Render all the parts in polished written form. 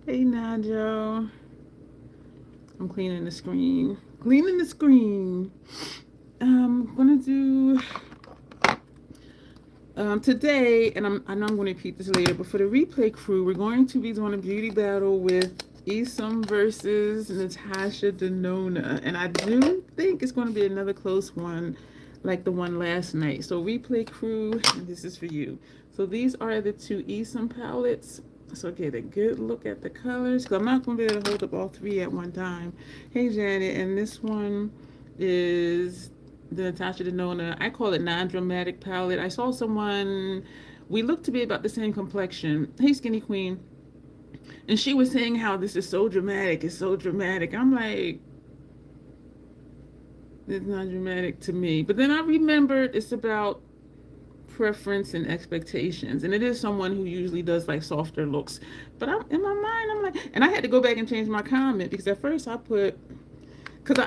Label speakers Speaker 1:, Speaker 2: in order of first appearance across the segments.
Speaker 1: Hey, Najo. I'm cleaning the screen. Cleaning the screen. I'm gonna do today, and I know I'm going to repeat this later, but for the replay crew, we're going to be doing a beauty battle with Esum versus Natasha Denona, and I do think it's going to be another close one, like the one last night. So replay crew, and this is for you. So these are the two Esum palettes. So get a good look at the colors, because I'm not going to be able to hold up all three at one time. Hey, Janet, and this one is the Natasha Denona. I call it non-dramatic palette. I saw someone, we look to be about the same complexion. Hey, Skinny Queen. And she was saying how this is so dramatic. It's so dramatic. I'm like, it's not dramatic to me. But then I remembered it's about preference and expectations, and it is someone who usually does like softer looks, but in my mind I'm like, and I had to go back and change my comment, because at first I put, because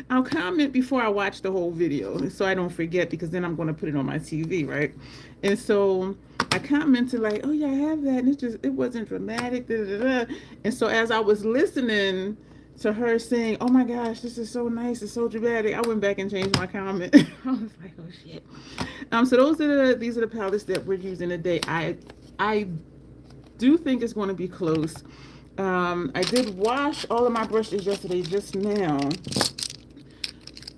Speaker 1: I'll comment before I watch the whole video so I don't forget, because then I'm going to put it on my TV, right? And so I commented like, oh yeah, I have that, and it wasn't dramatic, da, da, da. And so as I was listening to her saying, oh my gosh, this is so nice, it's so dramatic, I went back and changed my comment. I was like, oh shit. So these are the palettes that we're using today. I do think it's going to be close. I did wash all of my brushes yesterday. Just now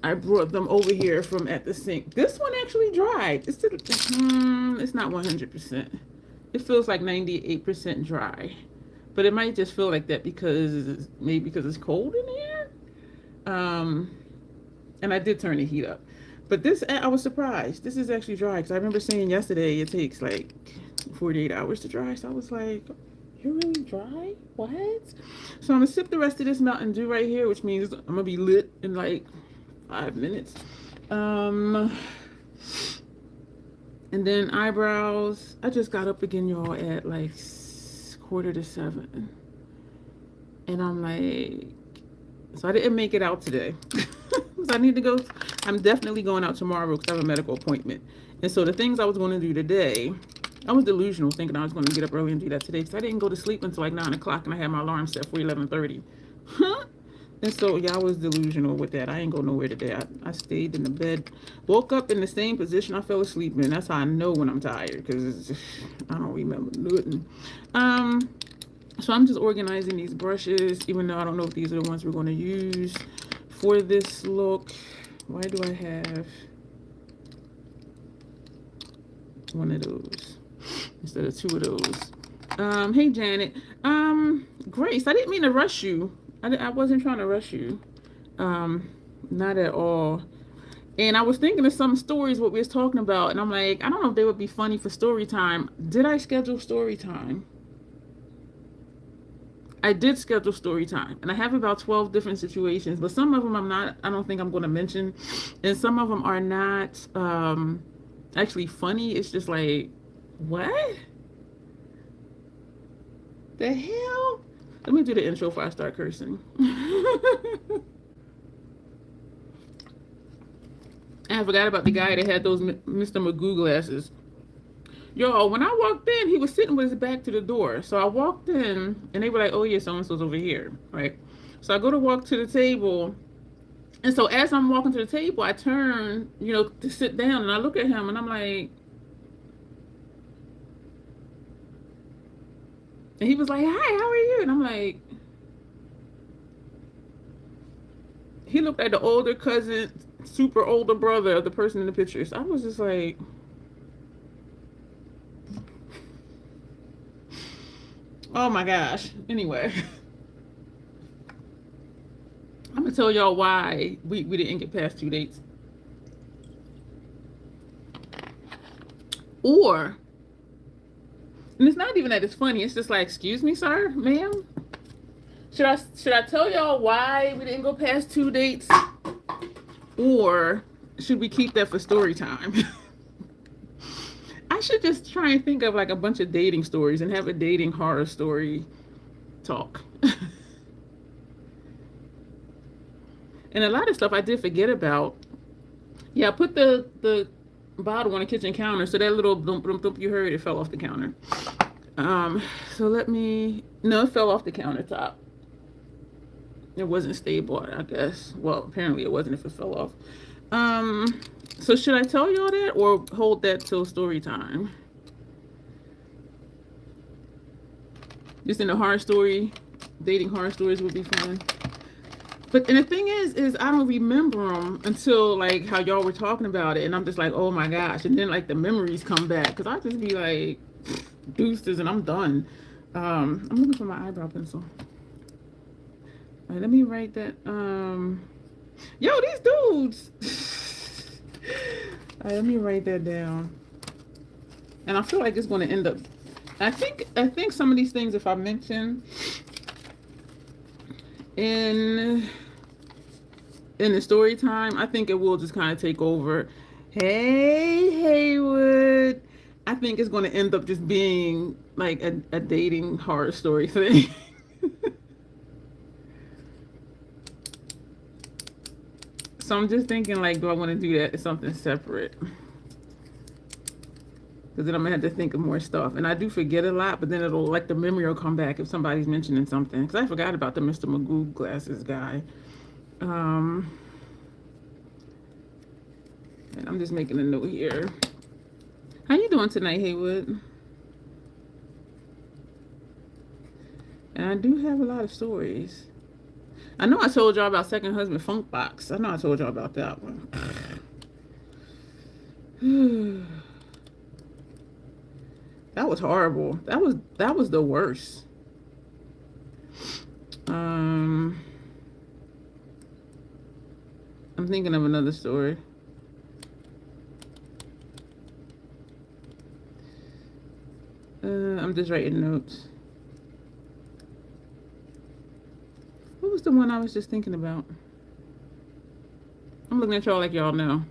Speaker 1: I brought them over here from at the sink. This one actually dried. It's not 100%. It feels like 98% dry, but it might just feel like that because it's cold in here. And I did turn the heat up. But this, I was surprised. This is actually dry, because I remember saying yesterday it takes like 48 hours to dry. So I was like, you're really dry? What? So I'm going to sip the rest of this Mountain Dew right here, which means I'm going to be lit in like 5 minutes. And then eyebrows. I just got up again, y'all, at like 6:45. And I'm like, so I didn't make it out today. I need to go. I'm definitely going out tomorrow because I have a medical appointment. And so the things I was going to do today, I was delusional thinking I was going to get up early and do that today, because I didn't go to sleep until like 9 o'clock, and I had my alarm set for 11:30. And so yeah, I was delusional with that. I ain't go nowhere today. I stayed in the bed, woke up in the same position I fell asleep in. That's how I know when I'm tired, because I don't remember nothing. So I'm just organizing these brushes, even though I don't know if these are the ones we're going to use for this look. Why do I have one of those instead of two of those? Hey Janet. Grace, I didn't mean to rush you. I wasn't trying to rush you. Not at all. And I was thinking of some stories what we was talking about, and I'm like, I don't know if they would be funny for story time. Did I schedule story time? I did schedule story time, and I have about 12 different situations, but some of them I don't think I'm going to mention, and some of them are not actually funny. It's just like, what the hell? Let me do the intro before I start cursing. I forgot about the guy that had those Mr. Magoo glasses. Yo, when I walked in, he was sitting with his back to the door. So I walked in, and they were like, oh, yeah, so-and-so's over here, right? So I go to walk to the table. And so as I'm walking to the table, I turn, to sit down, and I look at him, and I'm like, and he was like, hi, how are you? And I'm like, he looked like the older cousin, super older brother of the person in the pictures. I was just like, oh my gosh. Anyway, I'm gonna tell y'all why we didn't get past 2 dates. And it's not even that it's funny. It's just like, excuse me, sir, ma'am. Should I tell y'all why we didn't go past 2 dates, or should we keep that for story time? I should just try and think of like a bunch of dating stories and have a dating horror story talk. And a lot of stuff I did forget about. Yeah, I put the bottle on the kitchen counter, so that little thump, thump, thump you heard, it fell off the counter. So let me, no, it fell off the countertop. It wasn't stable, I guess. Well, apparently it wasn't if it fell off. Um, so should I tell y'all that or hold that till story time? Just in a horror story, dating horror stories would be fun. But and the thing is I don't remember them until like how y'all were talking about it, and I'm just like, oh my gosh, and then like the memories come back because I just be like, deuces, and I'm done. I'm looking for my eyebrow pencil. All right, let me write that. Yo, these dudes. All right, let me write that down. And I feel like it's going to end up. I think some of these things, if I mention in the story time, I think it will just kind of take over. Hey, Haywood. I think it's going to end up just being like a dating horror story thing. So I'm just thinking, like, do I want to do that as something separate? Because then I'm going to have to think of more stuff. And I do forget a lot, but then it'll, like, the memory will come back if somebody's mentioning something. Because I forgot about the Mr. Magoo glasses guy. And I'm just making a note here. How you doing tonight, Haywood? And I do have a lot of stories. I know I told y'all about Second Husband Funk Box. I know I told y'all about that one. That was horrible. That was the worst. I'm thinking of another story. I'm just writing notes. What was the one I was just thinking about? I'm looking at y'all like y'all know.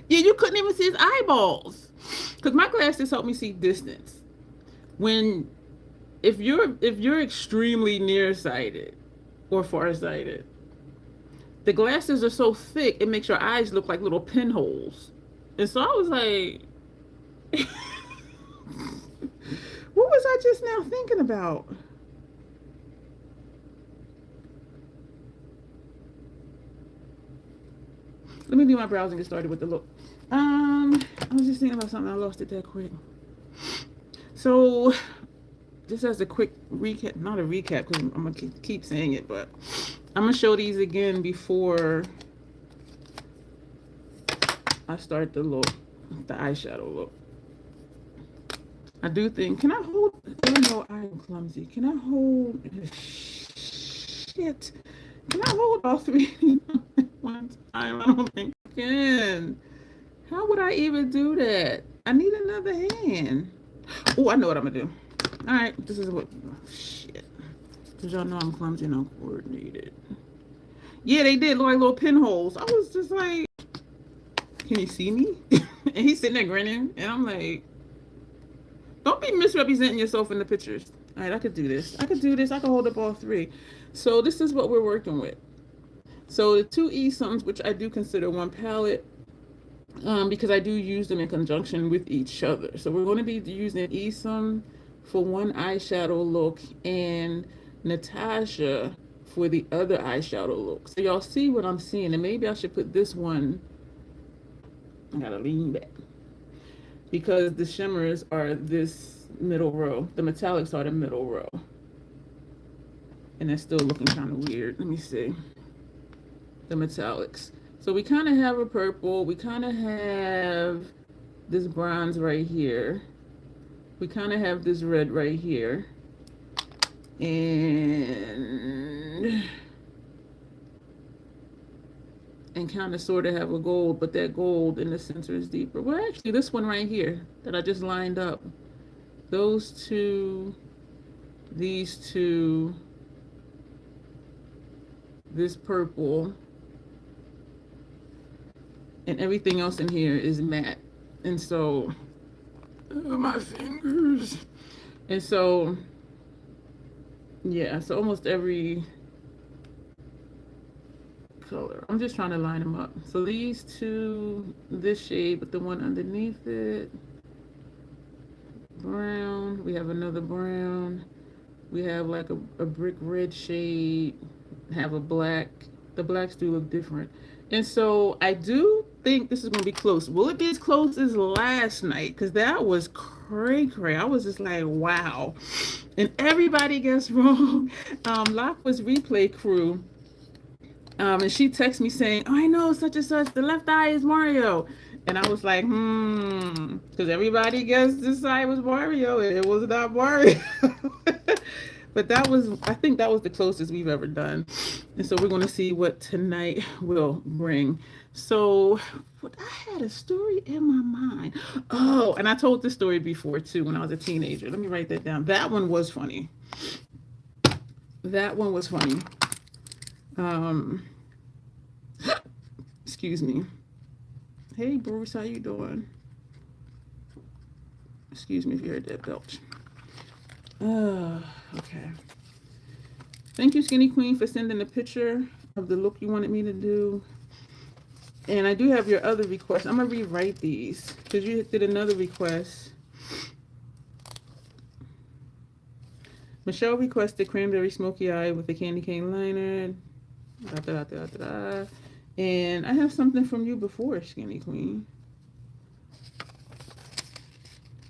Speaker 1: Yeah, you couldn't even see his eyeballs. Because my glasses help me see distance. If you're extremely nearsighted or farsighted, the glasses are so thick it makes your eyes look like little pinholes. And so I was like, what was I just now thinking about? Let me do my brows and get started with the look. I was just thinking about something. I lost it that quick. So, just as a quick recap, not a recap because I'm going to keep saying it, but I'm going to show these again before I start the look, the eyeshadow look. I do think, can I hold, I know I'm clumsy. Can I hold, shit. Can I hold all three at one time? I don't think I can. How would I even do that? I need another hand. Oh, I know what I'm gonna do. All right, this is what, shit. Because y'all know I'm clumsy and uncoordinated. Yeah, they did look like little pinholes. I was just like, can you see me? And he's sitting there grinning. And I'm like, don't be misrepresenting yourself in the pictures. All right, I could do this. I could do this. I could hold up all three. So this is what we're working with. So the two Esums, which I do consider one palette, because I do use them in conjunction with each other. So we're going to be using Esum for one eyeshadow look and Natasha for the other eyeshadow look. So y'all see what I'm seeing, and maybe I should put this one, I gotta lean back, because the shimmers are this middle row. The metallics are the middle row. And they're still looking kind of weird. Let me see. The metallics. So we kind of have a purple. We kind of have this bronze right here. We kind of have this red right here. And kind of sort of have a gold, but that gold in the center is deeper. Well, actually, this one right here that I just lined up. Those two, these two, this purple, and everything else in here is matte. And so, my fingers. And so, yeah, so almost every color. I'm just trying to line them up. So these two, this shade, but the one underneath it, brown. We have another brown. We have like a brick red shade. Have a black. The blacks do look different. And so I do think this is going to be close. Will it be as close as last night? Because that was cray cray. I was just like, wow. And everybody gets wrong. Lock was replay crew. And she texted me saying, "Oh, I know such and such. The left eye is Mario." And I was like, because everybody guessed this eye was Mario, and it was not Mario. But I think that was the closest we've ever done. And so we're going to see what tonight will bring. So, I had a story in my mind. Oh, and I told this story before too when I was a teenager. Let me write that down. That one was funny. That one was funny. Um, excuse me. Hey Bruce, how you doing? Excuse me if you heard that belch. Okay. Thank you, Skinny Queen, for sending a picture of the look you wanted me to do. And I do have your other requests. I'm gonna rewrite these because you did another request. Michelle requested cranberry smoky eye with a candy cane liner. Da, da, da, da, da. And I have something from you before, Skinny Queen.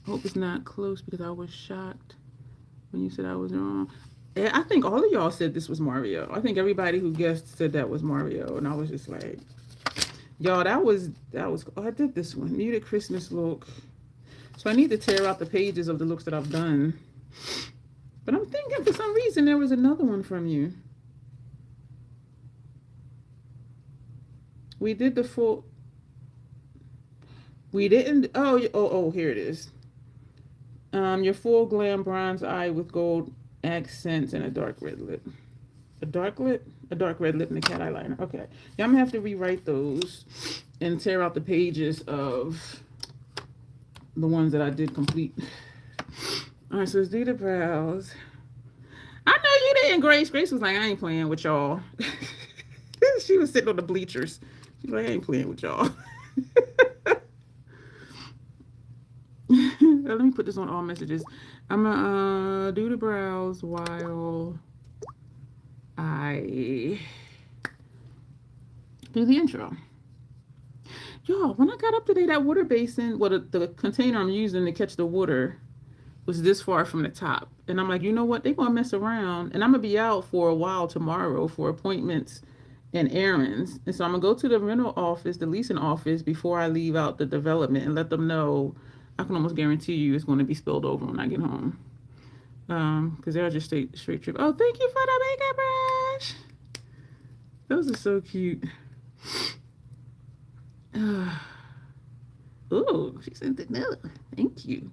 Speaker 1: Hope it's not close because I was shocked when you said I was wrong. And I think all of y'all said this was Mario. I think everybody who guessed said that was Mario. And I was just like, y'all, that was, oh, I did this one. Muted Christmas look. So I need to tear out the pages of the looks that I've done. But I'm thinking for some reason there was another one from you. We did the full. We didn't. Oh, here it is. Your full glam bronze eye with gold accents and a dark red lip. A dark lip? A dark red lip and a cat eyeliner. Okay. Yeah, I'm going to have to rewrite those and tear out the pages of the ones that I did complete. All right, so let's do the brows. I know you didn't, Grace. Grace was like, I ain't playing with y'all. She was sitting on the bleachers. She's like, I ain't playing with y'all. Let me put this on all messages. I'm gonna do the brows while I do the intro. Y'all, when I got up today, that water basin, the container I'm using to catch the water was this far from the top. And I'm like, you know what? They're gonna mess around. And I'm gonna be out for a while tomorrow for appointments and errands. And so I'm gonna go to the rental office, the leasing office, before I leave out the development and let them know. I can almost guarantee you it's going to be spilled over when I get home. Because they'll just straight trip. Oh, thank you for the makeup brush. Those are so cute. Oh, she sent it. No, thank you.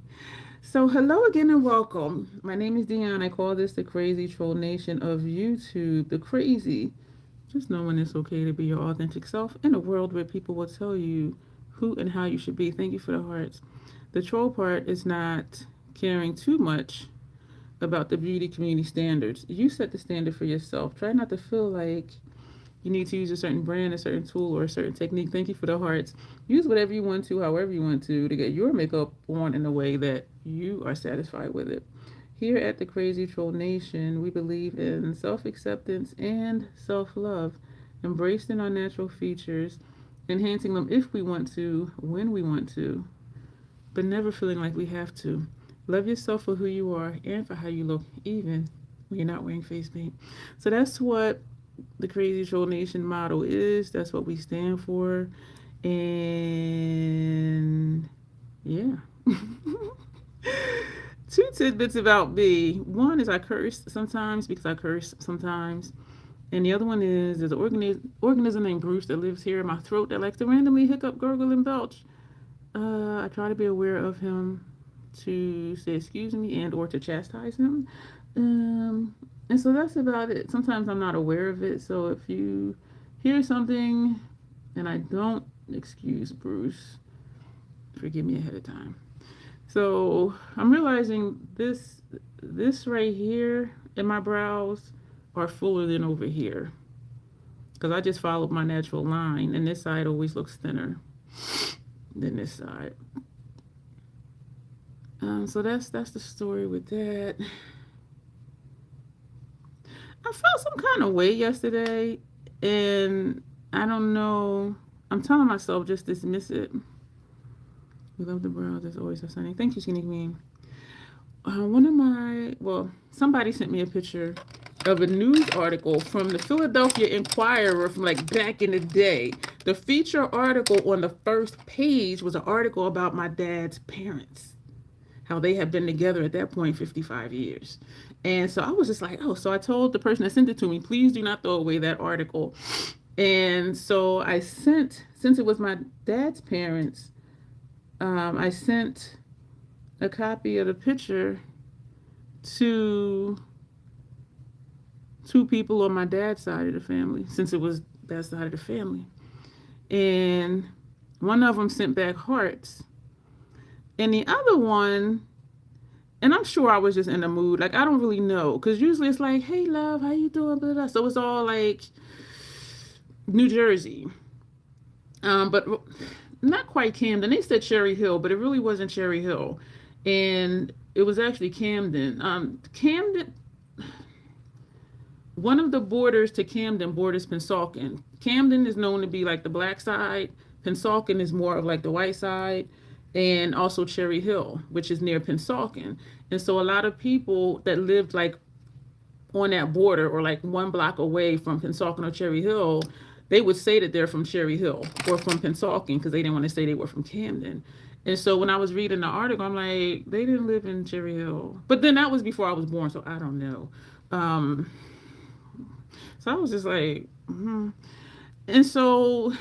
Speaker 1: So hello again and welcome. My name is Dion. I call this the crazy troll nation of YouTube. The crazy. Just knowing it's okay to be your authentic self in a world where people will tell you who and how you should be. Thank you for the hearts. The troll part is not caring too much about the beauty community standards. You set the standard for yourself. Try not to feel like you need to use a certain brand, a certain tool, or a certain technique. Thank you for the hearts. Use whatever you want to, however you want to get your makeup on in a way that you are satisfied with it. Here at the Crazy Troll Nation, we believe in self-acceptance and self-love, embracing our natural features, enhancing them if we want to, when we want to, but never feeling like we have to. Love yourself for who you are and for how you look, even when you're not wearing face paint. So that's what the Crazy Troll Nation motto is. That's what we stand for. And yeah. 2 tidbits about me. One is I curse sometimes because I curse sometimes. And the other one is there's an organism named Bruce that lives here in my throat that likes to randomly hiccup, gurgle, and belch. I try to be aware of him, to say excuse me and or to chastise him. And so that's about it. Sometimes I'm not aware of it. So if you hear something and I don't excuse Bruce, forgive me ahead of time. So I'm realizing this right here in my brows are fuller than over here because I just followed my natural line, and this side always looks thinner than this side. So that's the story with that. I felt some kind of way yesterday, and I don't know. I'm telling myself just dismiss it. We love the brown. There's always a sunny. Thank you, Skinny Queen. Somebody sent me a picture of a news article from the Philadelphia Inquirer from like back in the day. The feature article on the first page was an article about my dad's parents, how they had been together at that point 55 years. And so I was just like, oh, so I told the person that sent it to me, please do not throw away that article. And so I sent, since it was my dad's parents, I sent a copy of the picture to two people on my dad's side of the family, since it was that side of the family. And one of them sent back hearts. And the other one, and I'm sure I was just in the mood. Like, I don't really know. Because usually it's like, hey, love, how you doing? Blah, blah. So it's all like New Jersey. But not quite Camden. They said Cherry Hill, but it really wasn't Cherry Hill. And it was actually Camden. Camden, one of the borders to Camden borders Pennsauken. Camden is known to be like the black side. Pennsauken is more of like the white side. And also Cherry Hill, which is near Pennsauken. And so a lot of people that lived like on that border or like one block away from Pennsauken or Cherry Hill, they would say that they're from Cherry Hill or from Pennsauken because they didn't want to say they were from Camden. And so when I was reading the article, I'm like, they didn't live in Cherry Hill. But then that was before I was born, so I don't know. So I was just like, And so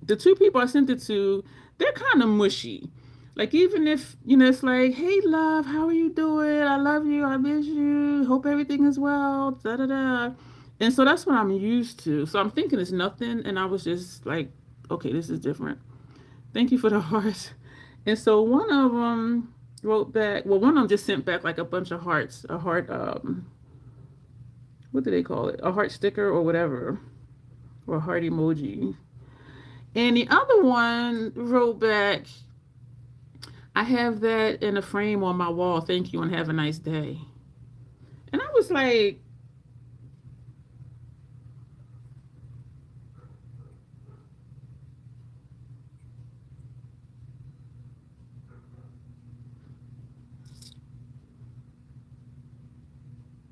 Speaker 1: the two people I sent it to, they're kind of mushy. Like, even if, it's like, hey, love, how are you doing? I love you. I miss you. Hope everything is well. Da da da. And so that's what I'm used to. So I'm thinking it's nothing. And I was just like, okay, this is different. Thank you for the hearts. And so one of them wrote back, one of them just sent back like a bunch of hearts, a heart, what do they call it? A heart sticker or whatever, or a heart emoji. And the other one wrote back, I have that in a frame on my wall. Thank you and have a nice day. And I was like,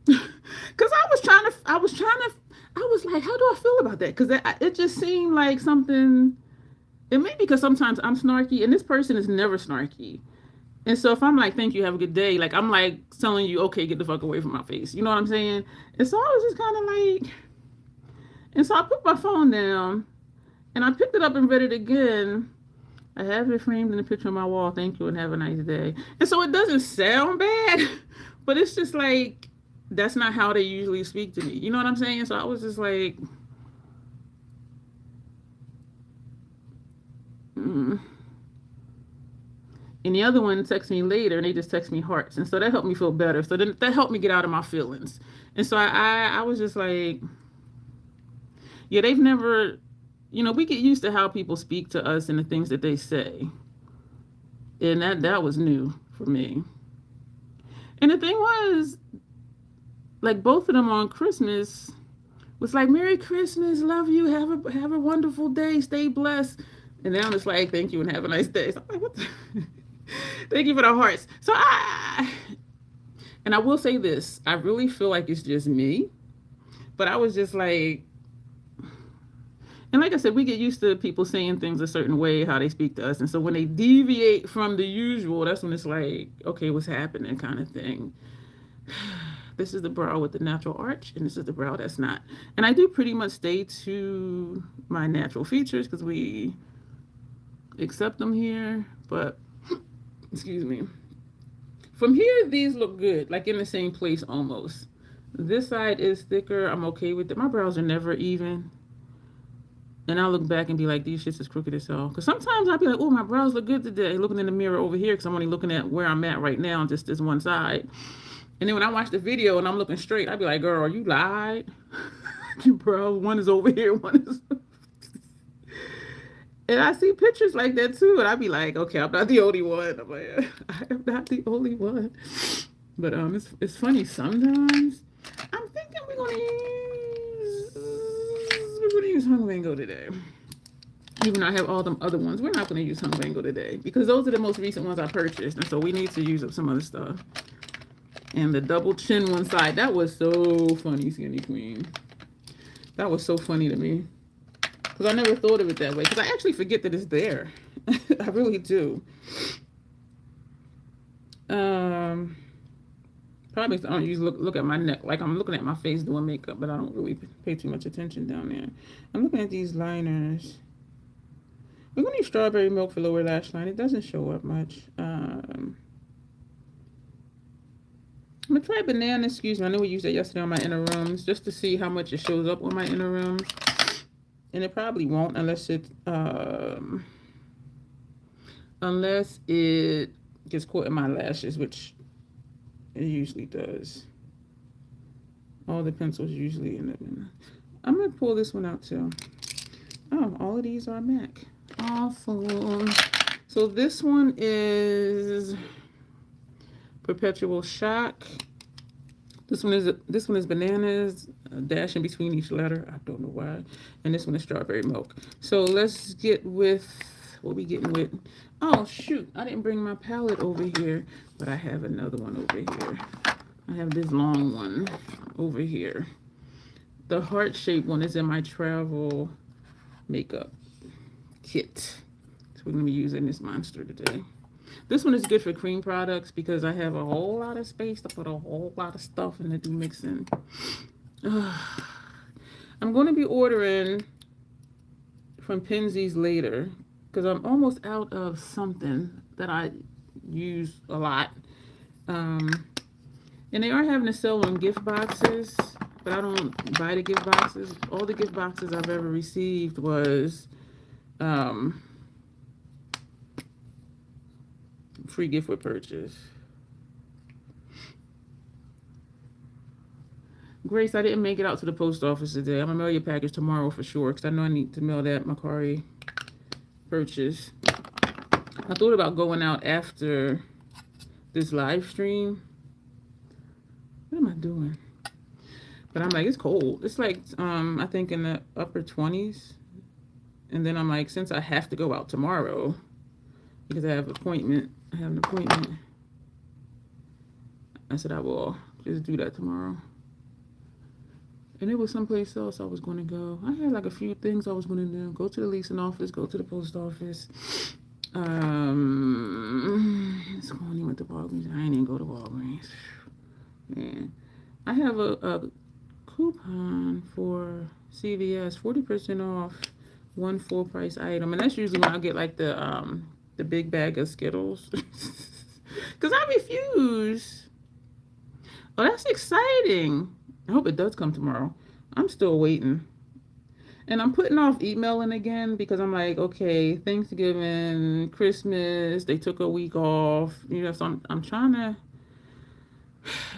Speaker 1: because I was like, how do I feel about that? Because it just seemed like something, it may be because sometimes I'm snarky and this person is never snarky. And so if I'm like, thank you, have a good day, like I'm like telling you, okay, get the fuck away from my face. You know what I'm saying? And so I was just kind of like, and so I put my phone down and I picked it up and read it again. I have it framed in a picture on my wall. Thank you and have a nice day. And so it doesn't sound bad, but it's just like, that's not how they usually speak to me. You know what I'm saying? So I was just like, And the other one texts me later and they just text me hearts. And so that helped me feel better. So then that helped me get out of my feelings. And so I was just like, yeah, they've never, we get used to how people speak to us and the things that they say. And that was new for me. And the thing was, like, both of them on Christmas was like, Merry Christmas, love you, have a wonderful day, stay blessed. And now it's like, thank you and have a nice day. So I'm like, what the? Thank you for the hearts. So and I will say this, I really feel like it's just me, but I was just like, and like I said, we get used to people saying things a certain way, how they speak to us. And so when they deviate from the usual, that's when it's like, okay, what's happening kind of thing. This is the brow with the natural arch, and this is the brow that's not. And I do pretty much stay to my natural features because we accept them here. But, excuse me. From here, these look good, like in the same place almost. This side is thicker. I'm okay with it. My brows are never even. And I'll look back and be like, these shits is crooked as hell. Because sometimes I'll be like, oh, my brows look good today. Looking in the mirror over here because I'm only looking at where I'm at right now, just this one side. And then when I watch the video and I'm looking straight, I'd be like, girl, you lied. Your brows, one is over here, one is... And I see pictures like that too, and I be like, okay, I'm not the only one. I'm like, I am not the only one. But it's funny sometimes. I'm thinking we're gonna use Hung Mango today. Even though I have all them other ones, we're not gonna use Hung Mango today because those are the most recent ones I purchased, and so we need to use up some other stuff. And the double chin one side, that was so funny, Skinny Queen. That was so funny to me. Because I never thought of it that way. Because I actually forget that it's there. I really do. Probably I don't usually look at my neck. Like I'm looking at my face doing makeup, but I don't really pay too much attention down there. I'm looking at these liners. We're going to use Strawberry Milk for lower lash line. It doesn't show up much. I'm going to try Banana, excuse me. I know we used that yesterday on my inner rooms just to see how much it shows up on my inner rooms. And it probably won't unless it gets caught in my lashes, which it usually does. All the pencils usually end up in. I'm going to pull this one out too. Oh, all of these are MAC. Awesome. So this one is Perpetual Shock. This one is Bananas, a dash in between each letter. I don't know why. And this one is Strawberry Milk. So let's get with what we getting with. Oh shoot, I didn't bring my palette over here, but I have another one over here. I have this long one over here. The heart-shaped one is in my travel makeup kit. So we're gonna be using this monster today. This one is good for cream products because I have a whole lot of space to put a whole lot of stuff in to do mixing. I'm going to be ordering from Pinsy's later because I'm almost out of something that I use a lot. And they are having a sale on gift boxes, but I don't buy the gift boxes. All the gift boxes I've ever received was free gift with purchase. Grace, I didn't make it out to the post office today. I'm gonna mail your package tomorrow for sure because I know I need to mail that Macari purchase. I thought about going out after this live stream. What am I doing? But I'm like, it's cold. It's like I think in the upper 20s. And then I'm like, since I have to go out tomorrow because I have an appointment. I said I will just do that tomorrow. And it was someplace else I was going to go. I had like a few things I was going to do. Go to the leasing office, go to the post office. It's when he went to Walgreens. I ain't even go to Walgreens. Man, I have a coupon for CVS, 40% off one full price item. And that's usually when I get like the big bag of Skittles. Because I refuse. Oh, that's exciting. I hope it does come tomorrow. I'm still waiting. And I'm putting off emailing again because I'm like, okay, Thanksgiving, Christmas, they took a week off. You know, so I'm trying to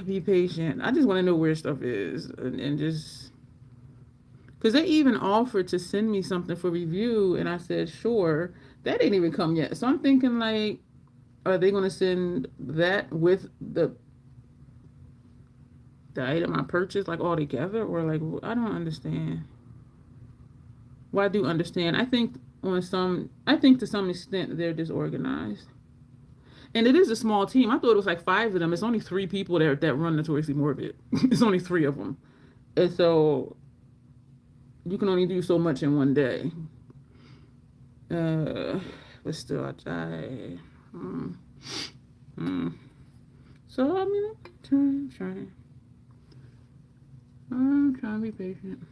Speaker 1: be patient. I just want to know where stuff is and just... Because they even offered to send me something for review, and I said, sure. That ain't even come yet. So I'm thinking, like, are they going to send that with the item I purchased, like, all together? Or, like, I don't understand. Well, I do understand. I think to some extent they're disorganized. And it is a small team. I thought it was like 5 of them. It's only 3 people that run Notoriously Morbid. It's only 3 of them. And so you can only do so much in one day. But still, So, I mean, I'm trying to be patient.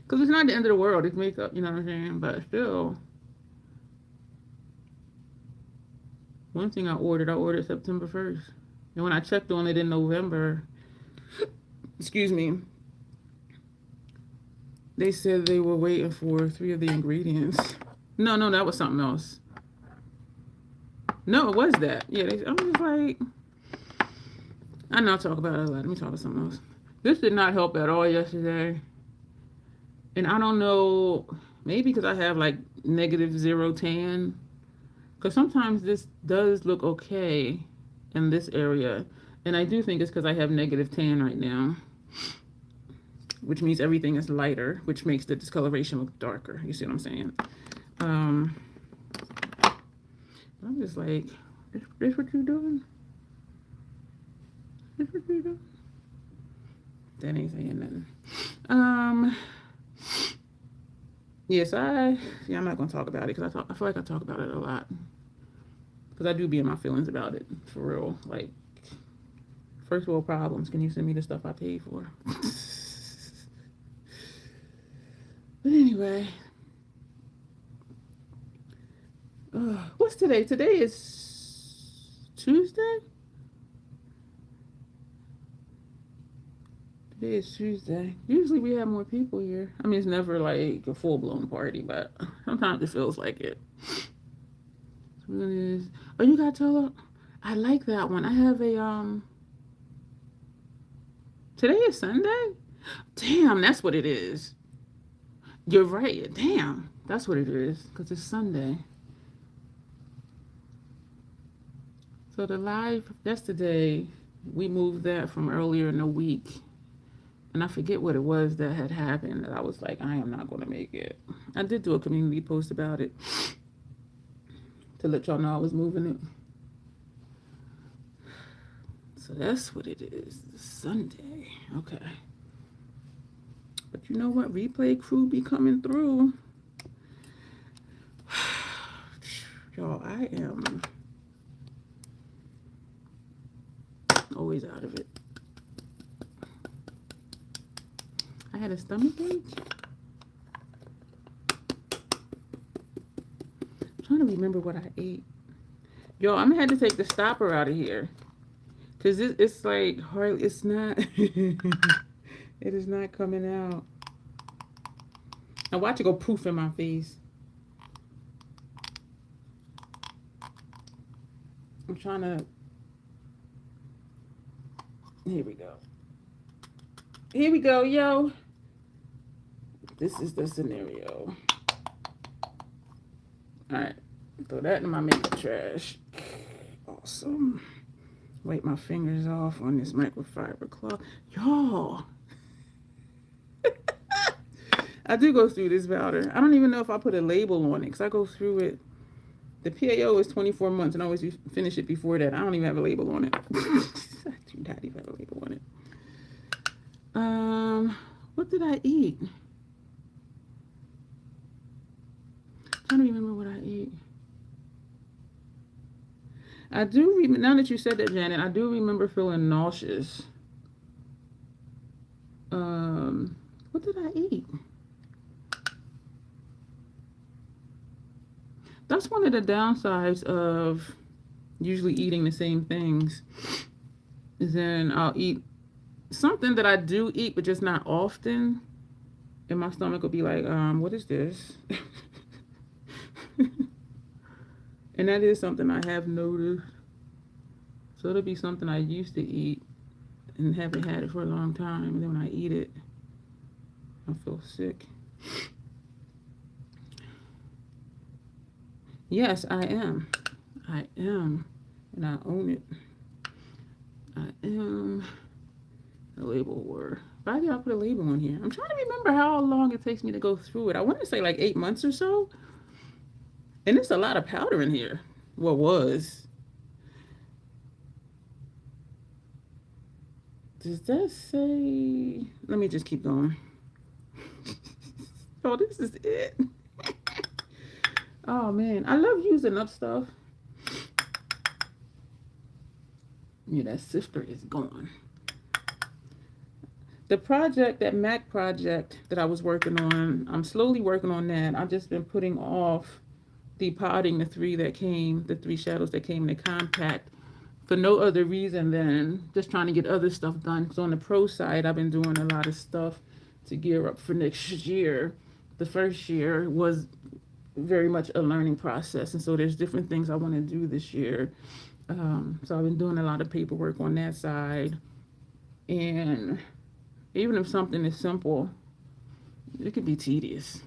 Speaker 1: Because it's not the end of the world. It's makeup, you know what I'm saying? But still. One thing I ordered September 1st. And when I checked on it in November, excuse me, they said they were waiting for 3 of the ingredients. No, that was something else. No, it was that. Yeah, I'm just like, I know I'll talk about it a lot. Let me talk about something else. This did not help at all yesterday. And I don't know, Maybe because I have like -0 tan. Because sometimes this does look okay in this area. And I do think it's because I have negative tan right now, which means everything is lighter, which makes the discoloration look darker. You see what I'm saying? I'm just like, this what you doing? This what you doing? That ain't saying nothing. Yes, I'm not gonna talk about it because I feel like I talk about it a lot. Because I do be in my feelings about it, for real. Like, first world problems. Can you send me the stuff I paid for? But anyway, what's today? Today is Tuesday? Today is Tuesday. Usually we have more people here. I mean, it's never like a full-blown party, but sometimes it feels like it. Oh, you got Tolo? I like that one. I have a, today is Sunday? Damn, that's what it is. You're right. Damn, that's what it is, because it's Sunday. So the live yesterday, we moved that from earlier in the week. And I forget what it was that had happened. That I was like, I am not going to make it. I did do a community post about it to let y'all know I was moving it. So that's what it is. Sunday. Okay. But you know what? Replay crew be coming through. Y'all, I am always out of it. I had a stomach ache. I'm trying to remember what I ate. Yo, I'm gonna have to take the stopper out of here. Cause it's like hardly, it's not, it is not coming out. Now watch it go poof in my face. I'm trying to, here we go. Here we go, yo. This is the scenario. All right, throw that in my makeup trash. Awesome. Wipe my fingers off on this microfiber cloth. Y'all. I do go through this powder. I don't even know if I put a label on it because I go through it. The PAO is 24 months and I always finish it before that. I don't even have a label on it. I do not even have a label on it. What did I eat? I'm trying to remember what I ate. I do remember, now that you said that, Janet, I do remember feeling nauseous. What did I eat? That's one of the downsides of usually eating the same things. Is then I'll eat something that I do eat, but just not often. And my stomach will be like, what is this? And that is something I have noticed. So it'll be something I used to eat and haven't had it for a long time. And then when I eat it, I feel sick. Yes, I am. I am. And I own it. I am a label word. Why did I put a label on here? I'm trying to remember how long it takes me to go through it. I want to say like 8 months or so. And there's a lot of powder in here. Well, was. Does that say? Let me just keep going. Oh, this is it. Oh, man. I love using up stuff. Yeah, that sifter is gone. The project, that MAC project that I was working on, I'm slowly working on that. I've just been putting off depotting the three shadows that came in the compact for no other reason than just trying to get other stuff done. So on the pro side, I've been doing a lot of stuff to gear up for next year. The first year was very much a learning process. And so there's different things I want to do this year. So I've been doing a lot of paperwork on that side. And even if something is simple, it could be tedious.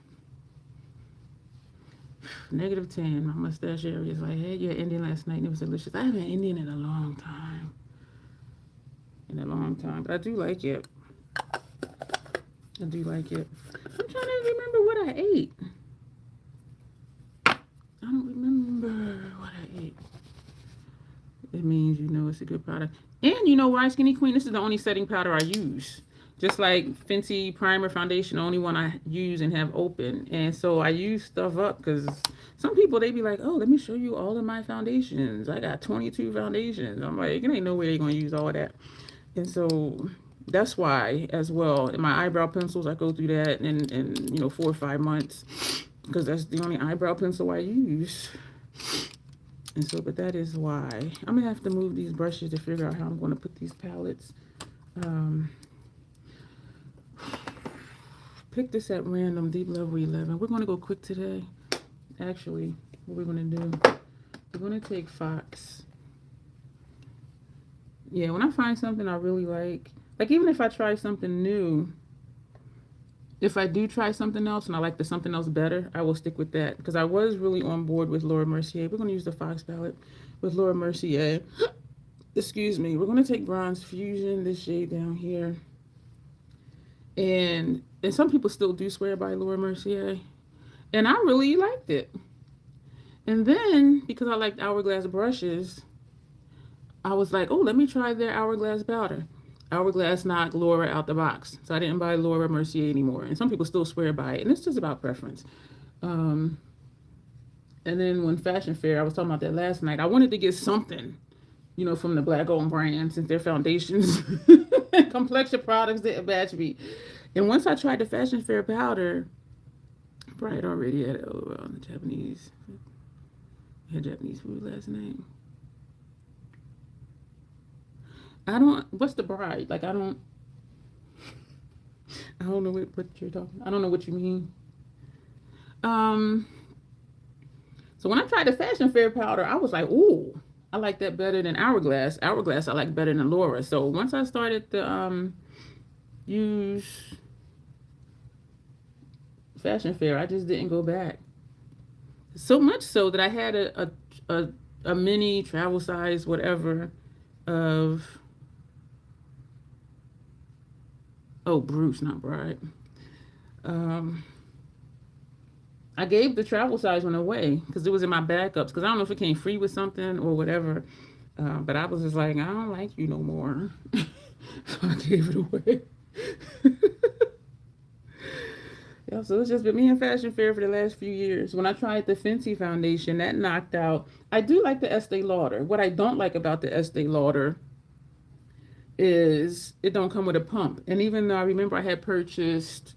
Speaker 1: -10. My mustache area is like, hey, you had Indian last night and it was delicious. I haven't had Indian in a long time. But I do like it. I'm trying to remember what I ate. I don't remember what I ate. It means you know it's a good product. And you know why, Skinny Queen? This is the only setting powder I use. Just like Fenty Primer Foundation, the only one I use and have open. And so I use stuff up because some people, they be like, oh, let me show you all of my foundations. I got 22 foundations. I'm like, it ain't no way they're going to use all of that. And so that's why as well. In my eyebrow pencils, I go through that in 4 or 5 months because that's the only eyebrow pencil I use. And so, but that is why. I'm going to have to move these brushes to figure out how I'm going to put these palettes. Pick this at random, Deep Level 11. We're going to go quick today. Actually, what we're going to do, we're going to take Fox. Yeah, when I find something I really like even if I try something new, if I do try something else and I like the something else better, I will stick with that. Because I was really on board with Laura Mercier. We're going to use the Fox palette with Laura Mercier. Excuse me. We're going to take Bronze Fusion, this shade down here. And some people still do swear by Laura Mercier. And I really liked it. And then, because I liked Hourglass brushes, I was like, oh, let me try their Hourglass powder. Hourglass knocked Laura out the box. So I didn't buy Laura Mercier anymore. And some people still swear by it. And it's just about preference. And then when Fashion Fair, I was talking about that last night. I wanted to get something, from the Black-owned brands since their foundations and complexion products didn't match me. And once I tried the Fashion Fair powder, Bright already had the Japanese. I had Japanese food last night. What's the Bride? Like, I don't know what you're talking. I don't know what you mean. So when I tried the Fashion Fair powder, I was like, ooh, I like that better than Hourglass. Hourglass I like better than Laura. So once I started to use Fashion Fair, I just didn't go back. So much so that I had a mini travel size, whatever, of Bruce, not Bride. I gave the travel size one away because it was in my backups. Because I don't know if it came free with something or whatever. But I was just like, I don't like you no more. So I gave it away. Yeah, so it's just been me and Fashion Fair for the last few years. When I tried the Fenty foundation, that knocked out. I do like the Estee Lauder. What I don't like about the Estee Lauder is it don't come with a pump. And even though I remember I had purchased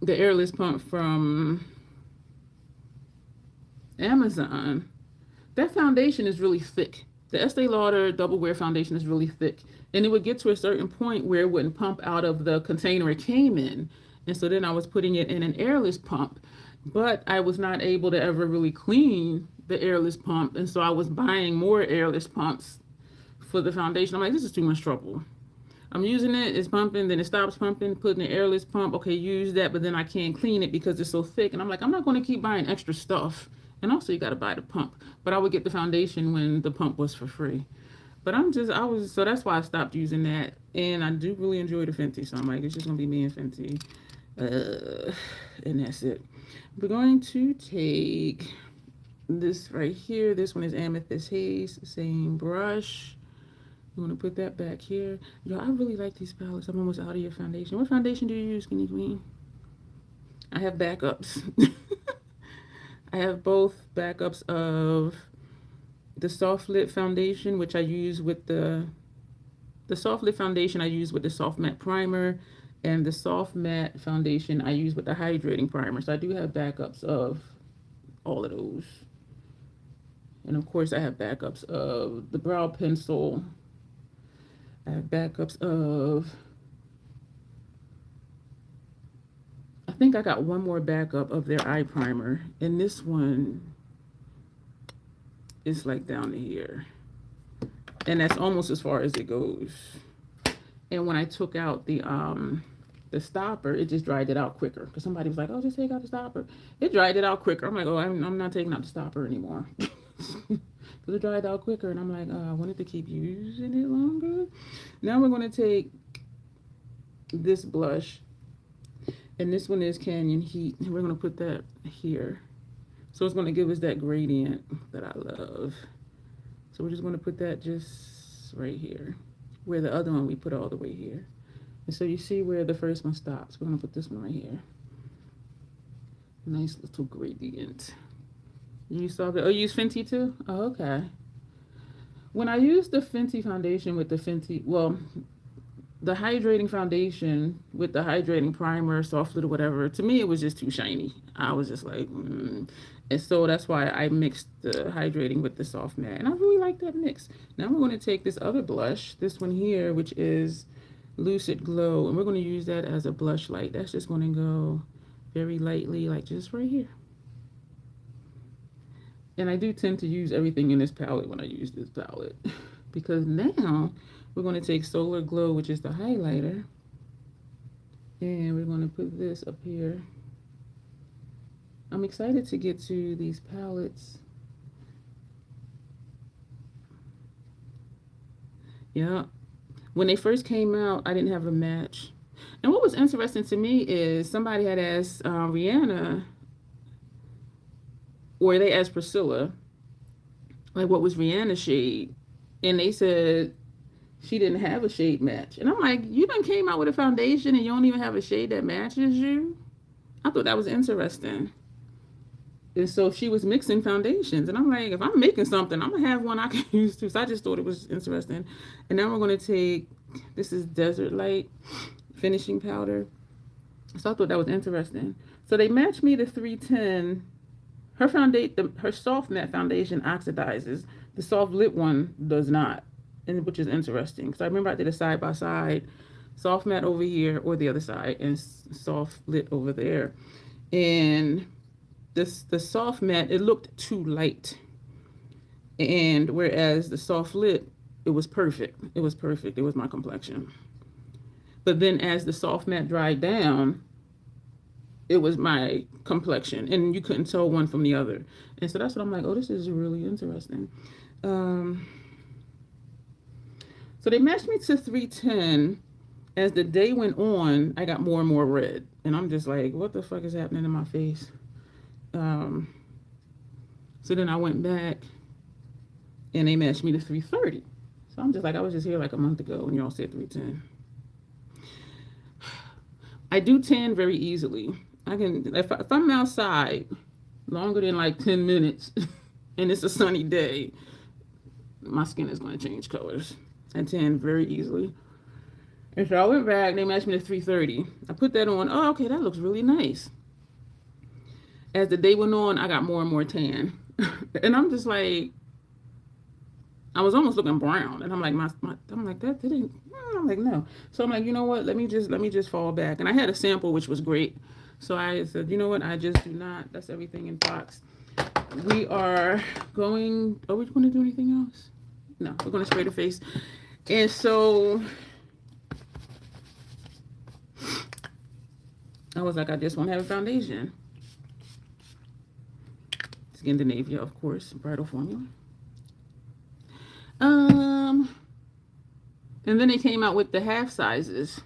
Speaker 1: the airless pump from Amazon, that foundation is really thick. The Estee Lauder Double Wear foundation is really thick. And it would get to a certain point where it wouldn't pump out of the container it came in. And so then I was putting it in an airless pump. But I was not able to ever really clean the airless pump. And so I was buying more airless pumps for the foundation. I'm like, this is too much trouble. I'm using it, it's pumping, then it stops pumping, putting the airless pump. Okay, use that, but then I can't clean it because it's so thick. And I'm like, I'm not going to keep buying extra stuff. And also you got to buy the pump. But I would get the foundation when the pump was for free. But so that's why I stopped using that. And I do really enjoy the Fenty. So I'm like, it's just going to be me and Fenty. And that's it. We're going to take this right here. This one is Amethyst Haze, same brush. I'm going to put that back here. Yo, I really like these palettes. I'm almost out of your foundation. What foundation do you use, Skinny Queen? I have backups. I have both backups of the Soft Lit foundation, which I use with the Soft Lit foundation I use with the Soft Matte Primer, and the Soft Matte foundation I use with the Hydrating Primer. So I do have backups of all of those. And of course I have backups of the brow pencil. I have backups of, I think I got one more backup of their eye primer. And this one is like down to here. And that's almost as far as it goes. And when I took out the the stopper, it just dried it out quicker. Because somebody was like, oh, just take out the stopper. It dried it out quicker. I'm like, oh, I'm not taking out the stopper anymore. Because it dried out quicker. And I'm like, I wanted to keep using it longer. Now we're going to take this blush. And this one is Canyon Heat. And we're going to put that here. So it's going to give us that gradient that I love. So we're just going to put that just right here, where the other one we put all the way here. And so you see where the first one stops. We're going to put this one right here. Nice little gradient. You saw that? Oh, you use Fenty too? Oh, okay. When I use the Fenty foundation with the Fenty, well, the hydrating foundation with the hydrating primer, soft lid or whatever, to me it was just too shiny. I was just like, And so that's why I mixed the hydrating with the soft matte. And I really like that mix. Now we're going to take this other blush, this one here, which is Lucid Glow. And we're going to use that as a blush light. That's just going to go very lightly, like just right here. And I do tend to use everything in this palette when I use this palette. Because now we're going to take Solar Glow, which is the highlighter. And we're going to put this up here. I'm excited to get to these palettes. Yeah. When they first came out, I didn't have a match. And what was interesting to me is somebody had asked Rihanna, or they asked Priscilla, like, what was Rihanna's shade? And they said she didn't have a shade match. And I'm like, you done came out with a foundation and you don't even have a shade that matches you? I thought that was interesting. And so she was mixing foundations. And I'm like, if I'm making something, I'm going to have one I can use too. So I just thought it was interesting. And now we're going to take, this is Desert Light finishing powder. So I thought that was interesting. So they matched me the 310. Her her soft matte foundation oxidizes. The soft lit one does not, and which is interesting. Because I remember I did a side by side, soft matte over here or the other side, and soft lit over there. And the soft matte, it looked too light. And whereas the soft lit, it was perfect. It was perfect. It was my complexion. But then as the soft matte dried down, it was my complexion, and you couldn't tell one from the other. And so that's what I'm like, oh, this is really interesting. So they matched me to 310. As the day went on, I got more and more red. And I'm just like, what the fuck is happening in my face? So then I went back, and they matched me to 330. So I'm just like, I was just here like a month ago when y'all said 310. I do tan very easily. I can, if I'm outside longer than like 10 minutes and it's a sunny day, my skin is going to change colors. I tan very easily. And so I went back, they matched me to 330. I put that on. Oh, okay, that looks really nice. As the day went on, I got more and more tan. And I'm just like, I was almost looking brown. And I'm like, I'm like, that didn't, I'm like, no. So I'm like, you know what? Let me just fall back. And I had a sample, which was great. So I said, you know what? I just do not. That's everything in box. We are going, are we going to do anything else? No, we're going to spray the face. And so I was like, I just won't have a foundation. Scandinavia, of course, bridal formula. And then they came out with the half sizes.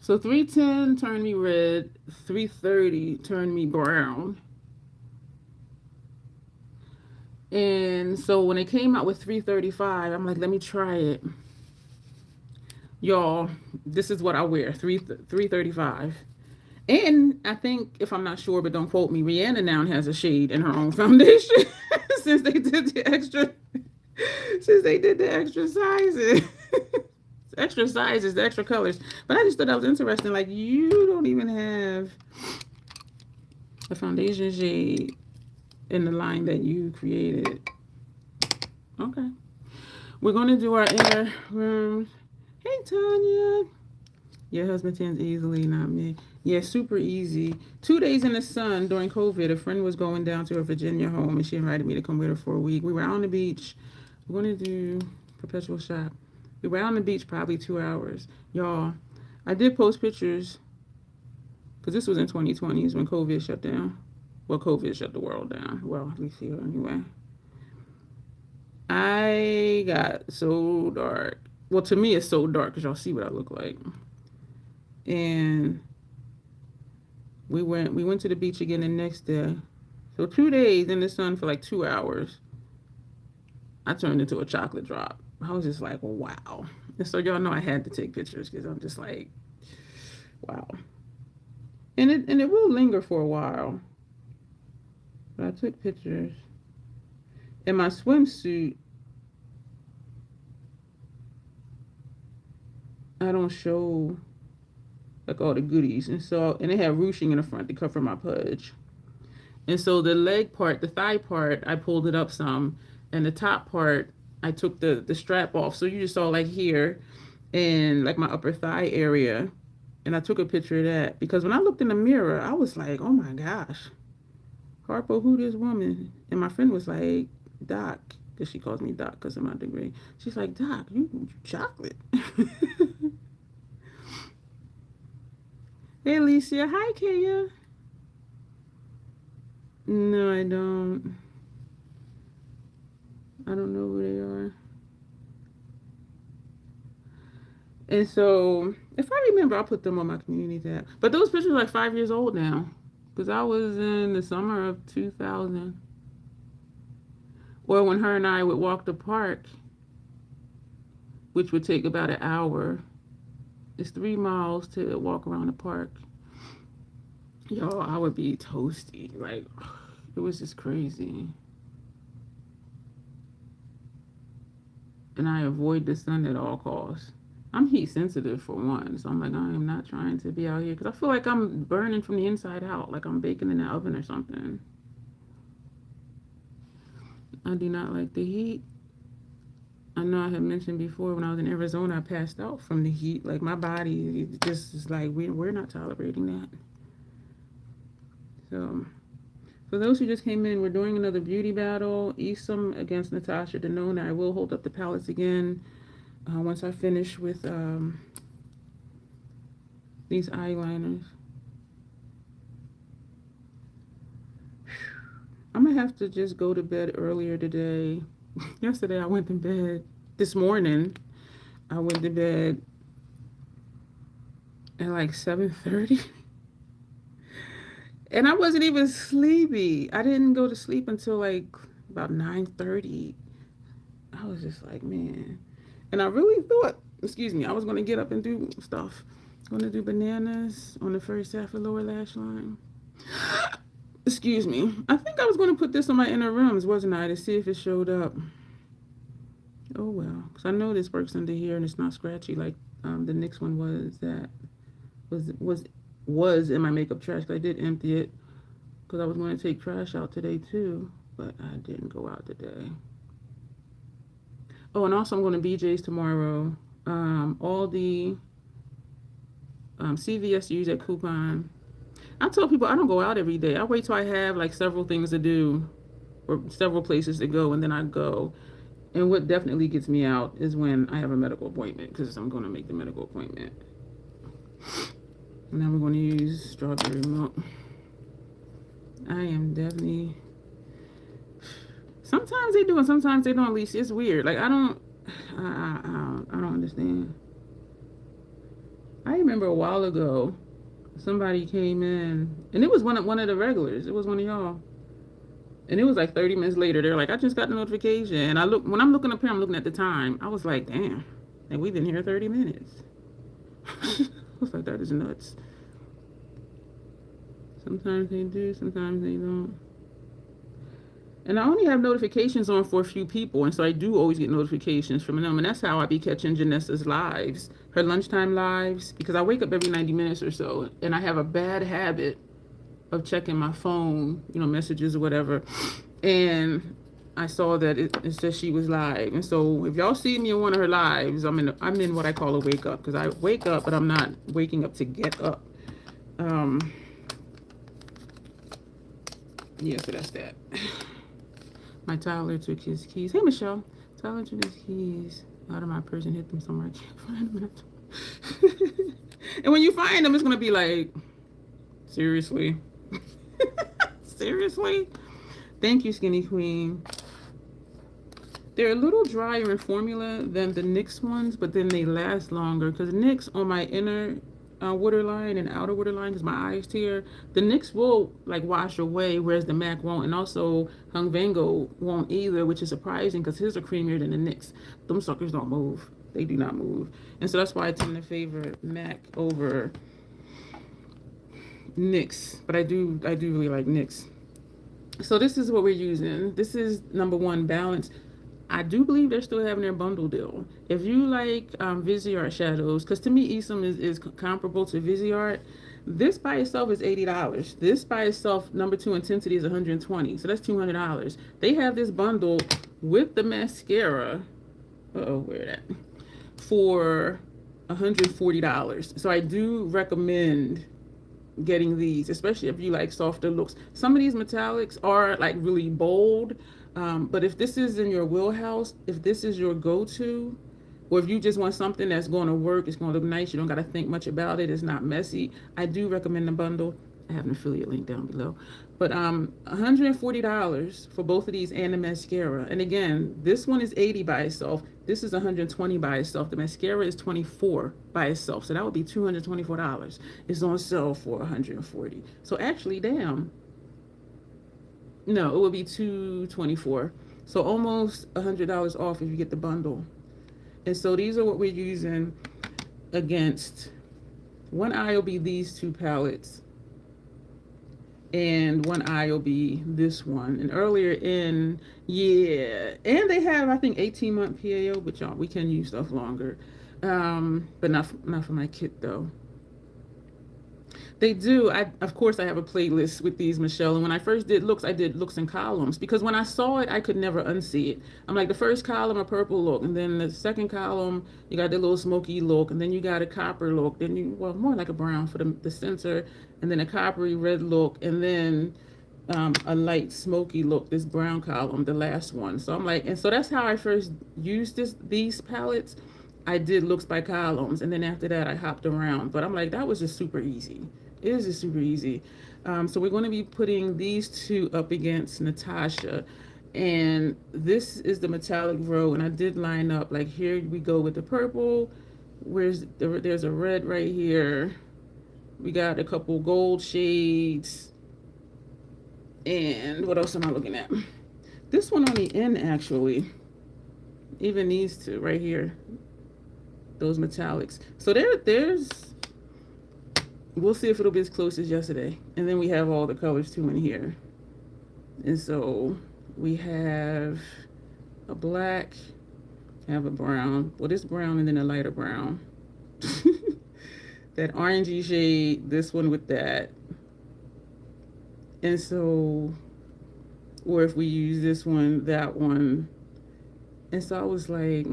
Speaker 1: So 310 turned me red, 330 turned me brown. And so when they came out with 335, I'm like, let me try it. Y'all, this is what I wear, 335. And I think, if I'm not sure, but don't quote me, Rihanna now has a shade in her own foundation since they did the extra sizes. Extra sizes, the extra colors. But I just thought that was interesting. Like, you don't even have a foundation shade in the line that you created. Okay. We're going to do our inner rooms. Hey, Tanya. Your husband tans easily, not me. Yeah, super easy. 2 days in the sun during COVID, a friend was going down to her Virginia home, and she invited me to come with her for a week. We were out on the beach. We're going to do perpetual shop. We were out on the beach probably 2 hours. Y'all, I did post pictures because this was in 2020 is when COVID shut down. Well, COVID shut the world down. Well, at least here anyway. I got so dark. Well, to me, it's so dark because y'all see what I look like. And we went to the beach again the next day. So 2 days in the sun for like 2 hours. I turned into a chocolate drop. I was just like, wow. And so y'all know I had to take pictures because I'm just like, wow. And it will linger for a while. But I took pictures. And my swimsuit, I don't show like all the goodies. And it had ruching in the front to cover my pudge. And so the leg part, the thigh part, I pulled it up some. And the top part, I took the strap off. So you just saw like here and like my upper thigh area. And I took a picture of that. Because when I looked in the mirror, I was like, oh my gosh. Harpo, who this woman? And my friend was like, Doc. Because she calls me Doc because of my degree. She's like, Doc, you chocolate. Hey, Alicia. Hi, Kaya. No, I don't. I don't know who they are. And so, if I remember, I'll put them on my community tab. But those pictures are like 5 years old now. Because I was in the summer of 2000. Or when her and I would walk the park, which would take about an hour. It's 3 miles to walk around the park. Yo, I would be toasty. Like, it was just crazy. And I avoid the sun at all costs. I'm heat sensitive for one. So I'm like, I am not trying to be out here. Because I feel like I'm burning from the inside out. Like I'm baking in the oven or something. I do not like the heat. I know I had mentioned before when I was in Arizona, I passed out from the heat. Like my body just is like, we're not tolerating that. So for those who just came in, we're doing another beauty battle. Esum against Natasha Denona. I will hold up the palettes again once I finish with these eyeliners. I'm going to have to just go to bed earlier today. Yesterday I went to bed. This morning I went to bed at like 7:30. And I wasn't even sleepy. I didn't go to sleep until like about 9:30. I was just like, man. And I really thought, I was going to get up and do stuff. I'm going to do bananas on the first half of lower lash line. Excuse me. I think I was going to put this on my inner rims, wasn't I, to see if it showed up. Oh, well. Because I know this works under here and it's not scratchy like the next one was that was in my makeup trash. I did empty it because I was going to take trash out today too, but I didn't go out today. Oh, and also I'm going to BJ's tomorrow. All the CVS use at coupon. I tell people I don't go out every day. I wait till I have like several things to do or several places to go, and then I go. And what definitely gets me out is when I have a medical appointment, because I'm going to make the medical appointment. And now we're going to use strawberry milk. I am definitely... Sometimes they do and sometimes they don't, at least. It's weird. Like, I don't understand. I remember a while ago, somebody came in, and it was one of the regulars. It was one of y'all. And it was like 30 minutes later. They're like, I just got the notification. And when I'm looking up here, I'm looking at the time. I was like, damn, and we've been here 30 minutes. I was like, that is nuts. Sometimes they do, sometimes they don't. And I only have notifications on for a few people, and so I do always get notifications from them. And that's how I be catching Janessa's lives, her lunchtime lives, because I wake up every 90 minutes or so, and I have a bad habit of checking my phone, messages or whatever. And I saw that it said she was live. And so if y'all see me in one of her lives, I'm in what I call a wake up, because I wake up, but I'm not waking up to get up. Yeah, so that's that. My Tyler took his keys. Hey, Michelle. Tyler took his keys out of my purse and hit them somewhere. I can't find them. And when you find them, it's gonna be like, seriously, seriously. Thank you, Skinny Queen. They're a little drier in formula than the NYX ones, but then they last longer. Because NYX on my inner waterline and outer waterline, because my eyes tear, the NYX will like wash away, whereas the MAC won't. And also Hung Vango won't either, which is surprising because his are creamier than the NYX. Them suckers don't move. They do not move. And so that's why I tend to favor MAC over NYX. But I do really like NYX. So this is what we're using. This is number 1, Balance. I do believe they're still having their bundle deal. If you like Viseart shadows, because to me Esum is comparable to Viseart, this by itself is $80. This by itself, number 2 intensity, is $120. So that's $200. They have this bundle with the mascara. Where that? For $140. So I do recommend getting these, especially if you like softer looks. Some of these metallics are like really bold. But if this is in your wheelhouse, if this is your go-to, or if you just want something that's going to work, it's going to look nice, you don't got to think much about it, it's not messy, I do recommend the bundle. I have an affiliate link down below. But $140 for both of these and the mascara. And again, this one is $80 by itself. This is $120 by itself. The mascara is $24 by itself. So that would be $224. It's on sale for $140. So actually, damn. No, it would be $224. So almost $100 off if you get the bundle. And so these are what we're using against. One eye will be these 2 palettes. And one eye will be this one. And earlier in, yeah. And they have, I think, 18-month PAO, but y'all, we can use stuff longer. But not for my kit, though. They do. Of course, I have a playlist with these, Michelle. And when I first did looks, I did looks in columns because when I saw it, I could never unsee it. I'm like, the first column, a purple look, and then the second column, you got the little smoky look, and then you got a copper look, then you, well, more like a brown for the center, and then a coppery red look, and then a light smoky look, this brown column, the last one. So I'm like, and so that's how I first used these palettes. I did looks by columns, and then after that, I hopped around. But I'm like, that was just super easy. It is just super easy. So we're going to be putting these 2 up against Natasha. And this is the metallic row. And I did line up, like here we go with the purple. There's a red right here. We got a couple gold shades. And what else am I looking at? This one on the end, actually. Even these 2 right here. Those metallics. So there's... We'll see if it'll be as close as yesterday. And then we have all the colors too in here. And so we have a black, have a brown. Well, this brown and then a lighter brown. That orangey shade, this one with that. And so, or if we use this one, that one. And so I was like,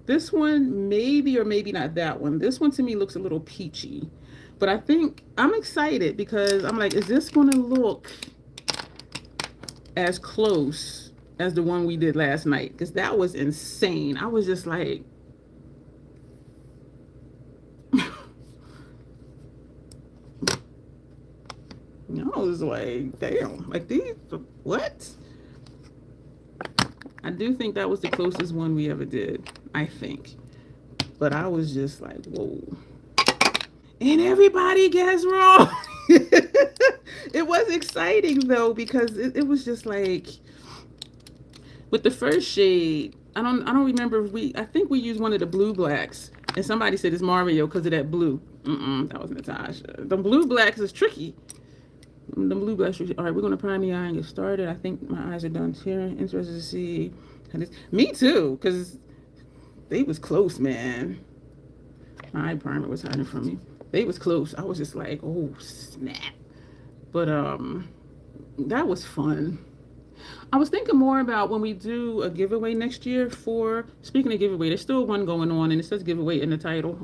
Speaker 1: this one, maybe or maybe not that one. This one to me looks a little peachy. But I think I'm excited because I'm like, is this going to look as close as the one we did last night? Because that was insane. I was just like, I was like, damn, like these, what? I do think that was the closest one we ever did, I think. But I was just like, whoa. And everybody guessed wrong. It was exciting though, because it was just like with the first shade, I don't remember if I think we used one of the blue blacks, and somebody said it's Mario because of that blue. That was Natasha. The blue blacks is tricky. The blue blacks. All right, we're gonna prime the eye and get started. I think my eyes are done tearing. Interested to see. Me too, because they was close, man. My eye primer was hiding from me. They was close. I was just like, oh snap. But that was fun. I was thinking more about when we do a giveaway next year for, speaking of giveaway, there's still one going on and it says giveaway in the title.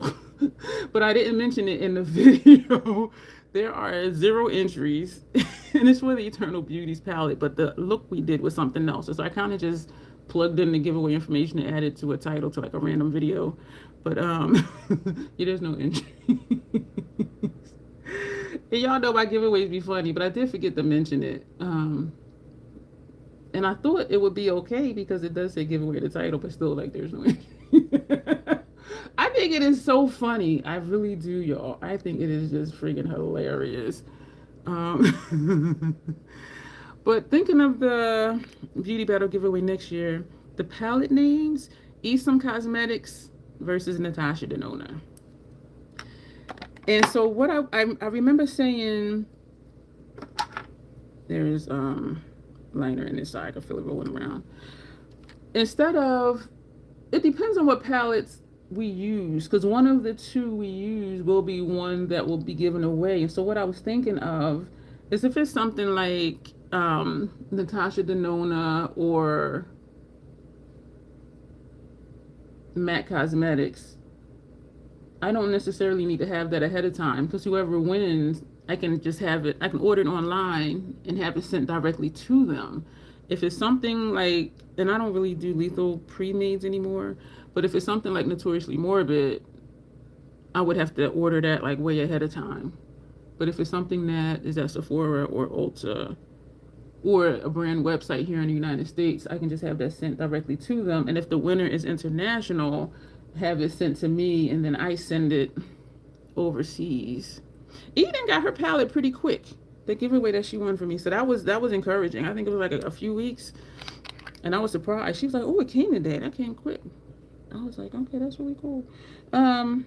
Speaker 1: But I didn't mention it in the video. There are 0 entries and it's for the Eternal Beauties palette, but the look we did was something else. So I kind of just plugged in the giveaway information and added to a title to like a random video. But yeah, there's no entry. And y'all know my giveaways be funny, but I did forget to mention it. And I thought it would be okay because it does say giveaway the title, but still like there's no entry. I think it is so funny. I really do, y'all. I think it is just freaking hilarious. But thinking of the beauty battle giveaway next year, the palette names: Esum Cosmetics versus Natasha Denona. And so what I remember saying, there's liner in this side, I can feel it rolling around. Instead of, it depends on what palettes we use, because one of the two we use will be one that will be given away. And so what I was thinking of is if it's something like Natasha Denona or MAC Cosmetics, I don't necessarily need to have that ahead of time, because whoever wins, I can just have it, I can order it online and have it sent directly to them. If it's something like, and I don't really do lethal pre-mades anymore, but if it's something like Notoriously Morbid, I would have to order that like way ahead of time. But if it's something that is at Sephora or Ulta or a brand website here in the United States, I can just have that sent directly to them. And if the winner is international, have it sent to me, and then I send it overseas. Eden got her palette pretty quick. The giveaway that she won for me, so that was encouraging. I think it was like a few weeks, and I was surprised. She was like, "Oh, it came today. That came quick." I was like, "Okay, that's really cool."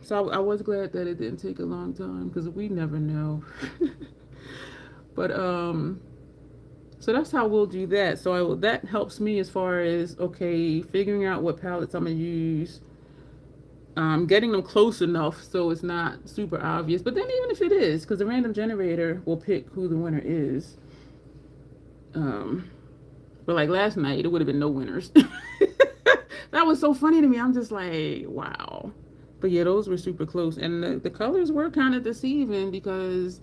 Speaker 1: So I was glad that it didn't take a long time, because we never know. But so that's how we'll do that. So that helps me as far as, okay, figuring out what palettes I'm gonna use. Getting them close enough so it's not super obvious. But then even if it is, because the random generator will pick who the winner is. But like last night, it would have been no winners. That was so funny to me. I'm just like, wow. But yeah, those were super close. And the colors were kind of deceiving, because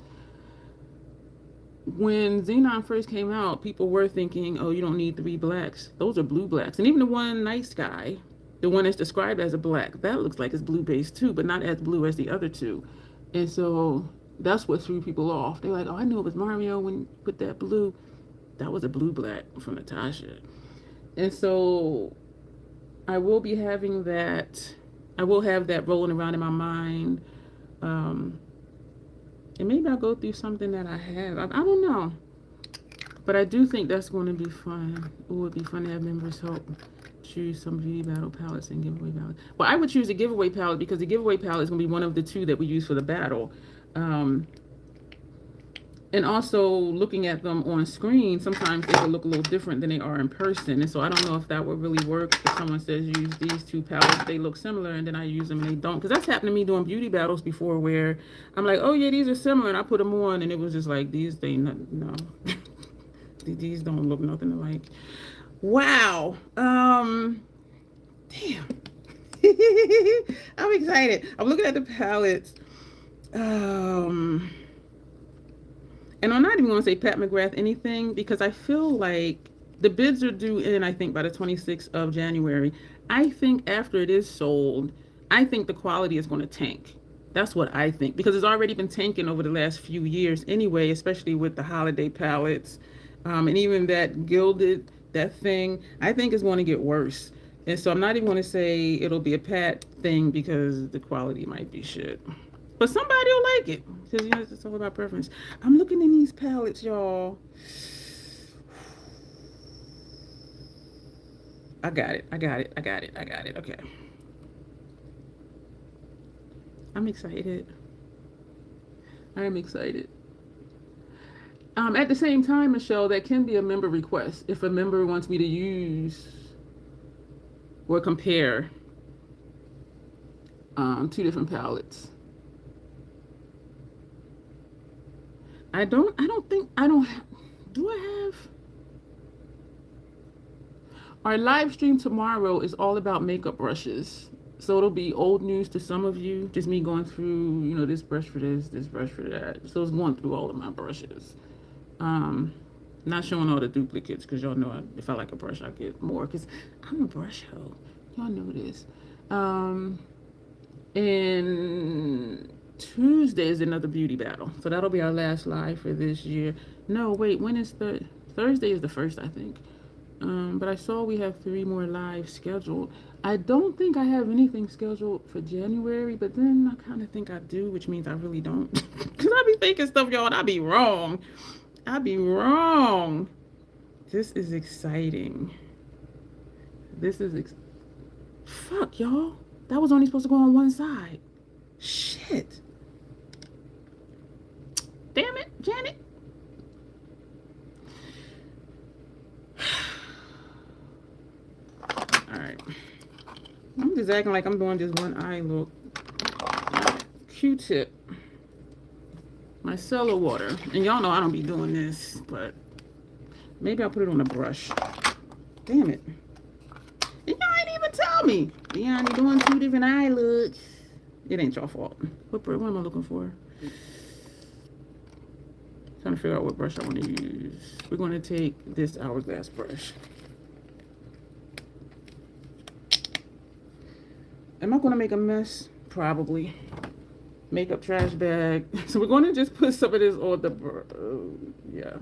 Speaker 1: when Xenon first came out, people were thinking, oh, you don't need 3 blacks. Those are blue blacks. And even the one Nice Guy, the one that's described as a black, that looks like it's blue based too, but not as blue as the other two. And so that's what threw people off. They're like, oh, I knew it was Mario when you put that blue. That was a blue black from Natasha. And so I will be having that. I will have that rolling around in my mind. And maybe I'll go through something that I have. I don't know. But I do think that's going to be fun. It would be fun to have members help choose some beauty battle palettes and giveaway palettes. Well, I would choose a giveaway palette, because the giveaway palette is going to be one of the 2 that we use for the battle. And also looking at them on screen, sometimes they will look a little different than they are in person. And so I don't know if that would really work if someone says use these 2 palettes, they look similar, and then I use them and they don't. Because that's happened to me doing beauty battles before, where I'm like, oh yeah, these are similar, and I put them on, and it was just like, these, no. These don't look nothing alike. Wow. Damn. I'm excited. I'm looking at the palettes. And I'm not even going to say Pat McGrath anything, because I feel like the bids are due in, I think, by the 26th of January. I think after it is sold, I think the quality is going to tank. That's what I think, because it's already been tanking over the last few years anyway, especially with the holiday palettes. And even that gilded, that thing, I think is going to get worse. And so I'm not even going to say it'll be a Pat thing, because the quality might be shit. But somebody will like it, because, you know, it's all about preference. I'm looking in these palettes, y'all. I got it. Okay. I'm excited. I am excited. At the same time, Michelle, that can be a member request. If a member wants me to use or compare 2 different palettes. Do I have? Our live stream tomorrow is all about makeup brushes. So it'll be old news to some of you, just me going through, you know, this brush for this brush for that. So it's going through all of my brushes. Not showing all the duplicates because y'all know if I like a brush, I get more because I'm a brush hoe. Y'all know this. And Tuesday is another beauty battle. So that'll be our last live for this year. No, wait, when is Thursday is the 1st, I think. But I saw we have 3 more lives scheduled. I don't think I have anything scheduled for January, but then I kind of think I do, which means I really don't. Because I be thinking stuff, y'all, and I be wrong. This is exciting. Fuck, y'all. That was only supposed to go on one side. Shit. Damn it, Janet. Alright. I'm just acting like I'm doing just one eye look. Q-tip. Micellar water. And y'all know I don't be doing this, but maybe I'll put it on a brush. Damn it. And y'all ain't even tell me. Dion, you doing 2 different eye looks. It ain't your fault. What am I looking for? Trying to figure out what brush I want to use. We're going to take this hourglass brush. Am I going to make a mess? Probably. Makeup trash bag. So we're going to just put some of this on the yeah.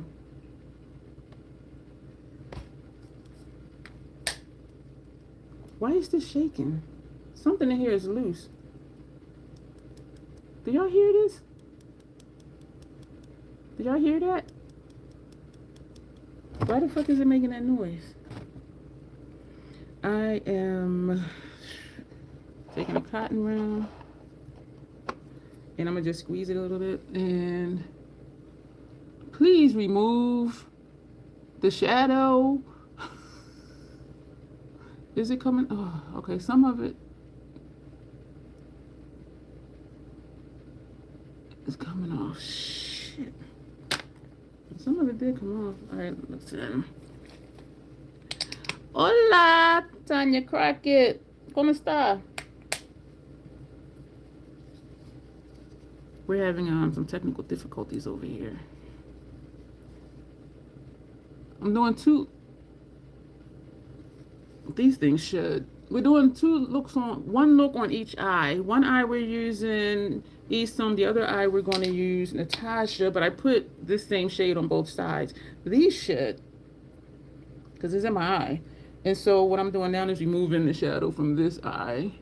Speaker 1: Why is this shaking? Something in here is loose. Do y'all hear this? Did y'all hear that? Why the fuck is it making that noise? I am taking a cotton round and I'm gonna just squeeze it a little bit, and please remove the shadow. Is it coming? Oh, okay, some of it is coming off. Shit. Some of it did come off. All right, let's see. Hola, Tanya Crockett. ¿Cómo está? We're having some technical difficulties over here. I'm doing 2. These things should. We're doing 2 looks on, 1 look on each eye. One eye we're using Esum, the other eye we're going to use Natasha, but I put this same shade on both sides. These should, because it's in my eye. And so what I'm doing now is removing the shadow from this eye,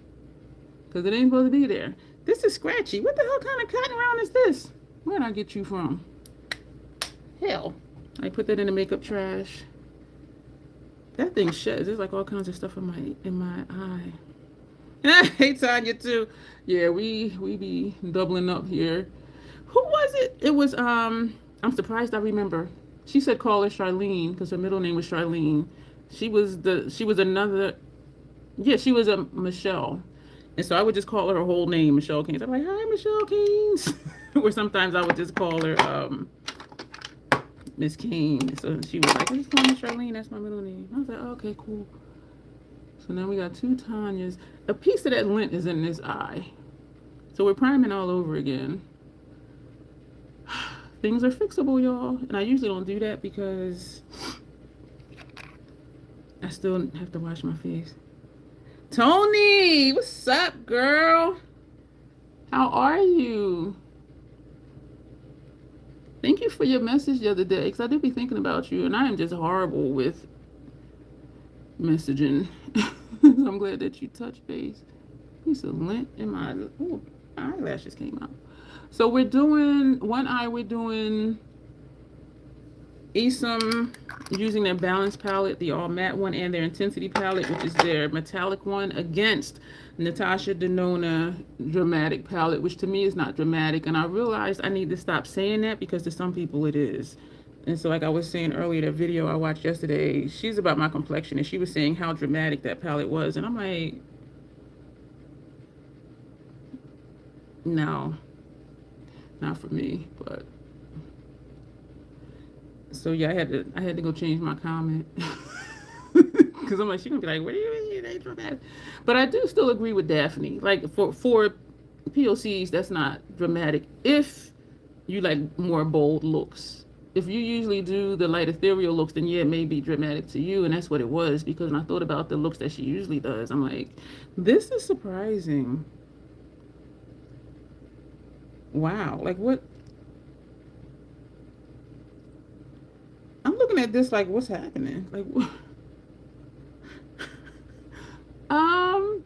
Speaker 1: because it ain't supposed to be there. This is scratchy. What the hell kind of cotton round is this? Where did I get you from? Hell. I put that in the makeup trash. That thing sheds. There's like all kinds of stuff in my eye. Hey, Tanya too. Yeah, we be doubling up here. Who was it? It was I'm surprised I remember. She said call her Charlene because her middle name was Charlene. She was another. Yeah, she was a Michelle. And so I would just call her whole name, Michelle Keynes. I'm like, hi, Michelle Keynes. Or sometimes I would just call her Miss Kane. So she was like, just call me Charlene. That's my middle name. I was like, okay, cool. So now we got 2 Tanyas. A piece of that lint is in this eye. So we're priming all over again. Things are fixable, y'all. And I usually don't do that because I still have to wash my face. Tony, what's up, girl? How are you? Thank you for your message the other day, because I did be thinking about you, and I am just horrible with messaging. So I'm glad that you touched base. Piece of lint in my eyelashes came out. So we're doing one eye. We're doing Esum using their balance palette, the all matte one, and their intensity palette, which is their metallic one, against Natasha Denona dramatic palette, which to me is not dramatic. And I realized I need to stop saying that because to some people it is. And so like I was saying earlier, that video I watched yesterday, she's about my complexion, and she was saying how dramatic that palette was. And I'm like, no, not for me. But so yeah, I had to go change my comment. Because I'm like, she's gonna be like, what do you mean they dramatic? But I do still agree with Daphne. Like for POCs, that's not dramatic if you like more bold looks. if you usually do the light ethereal looks, then yeah, it may be dramatic to you, and that's what it was. Because when I thought about the looks that she usually does, I'm like, this is surprising. Wow, like what? I'm looking at this like, what's happening? Like, um,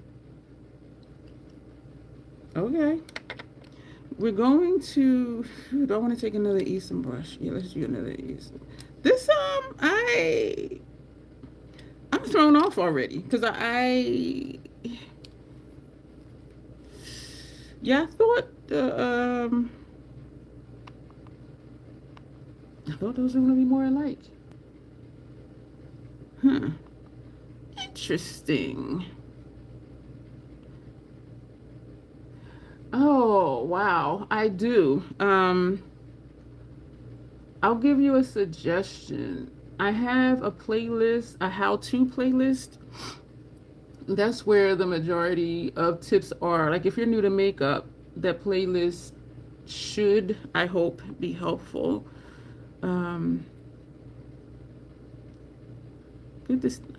Speaker 1: okay. We're going to. Do I want to take another Esum brush? Yeah, let's do another Esum. This I'm thrown off already because yeah, I thought those were gonna be more alike. Huh. Interesting. Oh wow, I do. I'll give you a suggestion. I have a playlist, a how-to playlist. That's where the majority of tips are. Like if you're new to makeup, that playlist should, I hope, be helpful. I'm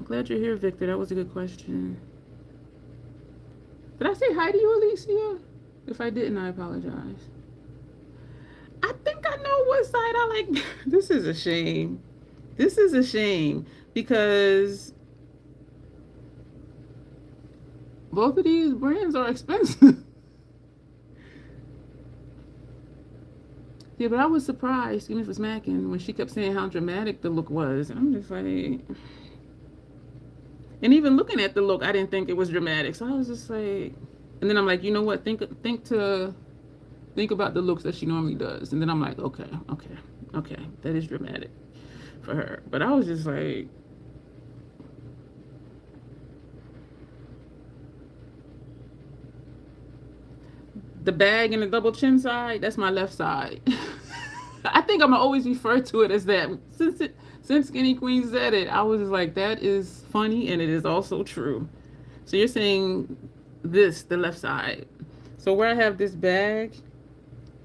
Speaker 1: glad you're here, Victor. That was a good question. Did I say hi to you, Alicia? If I didn't, I apologize. I think I know what side I like. This is a shame. This is a shame because both of these brands are expensive. Yeah, but I was surprised, even if it's Mackin, when she kept saying how dramatic the look was. And I'm just like, and even looking at the look, I didn't think it was dramatic. So I was just like, and then I'm like, you know what? Think about the looks that she normally does. And then I'm like, okay, that is dramatic for her. But I was just like, the bag and the double chin side, that's my left side. I think I'm gonna always refer to it as that. Since Skinny Queen said it, I was just like, that is funny and it is also true. So you're saying this, the left side. So where I have this bag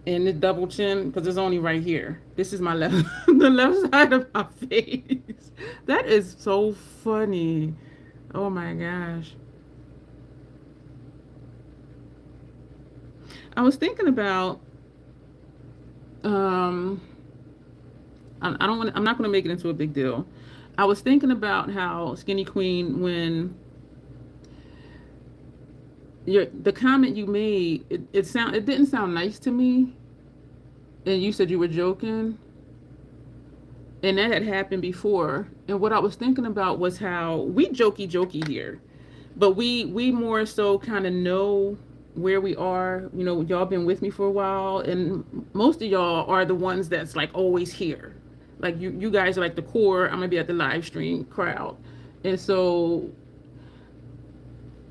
Speaker 1: and the double chin, because it's only right here. This is my left, the left side of my face. That is so funny. Oh my gosh. I was thinking about, I'm not going to make it into a big deal. I was thinking about how Skinny Queen, when the comment you made, it didn't sound nice to me, and you said you were joking, and that had happened before. And what I was thinking about was how we jokey here, but we more so kind of know where we are. You know, y'all been with me for a while, and most of y'all are the ones that's like always here. Like you guys are like the core. I'm gonna be at the live stream crowd, and so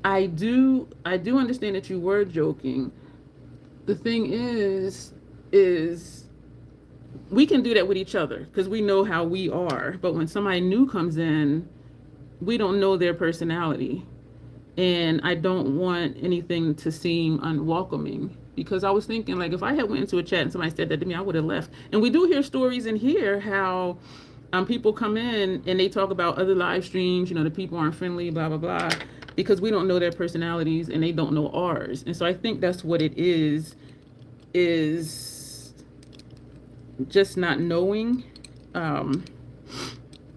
Speaker 1: I do understand that you were joking. The thing is we can do that with each other because we know how we are. But when somebody new comes in, we don't know their personality. And I don't want anything to seem unwelcoming, because I was thinking, like, if I had went into a chat and somebody said that to me, I would have left. And we do hear stories in here how people come in and they talk about other live streams, you know, the people aren't friendly, blah, blah, blah, because we don't know their personalities and they don't know ours. And so I think that's what it is just not knowing.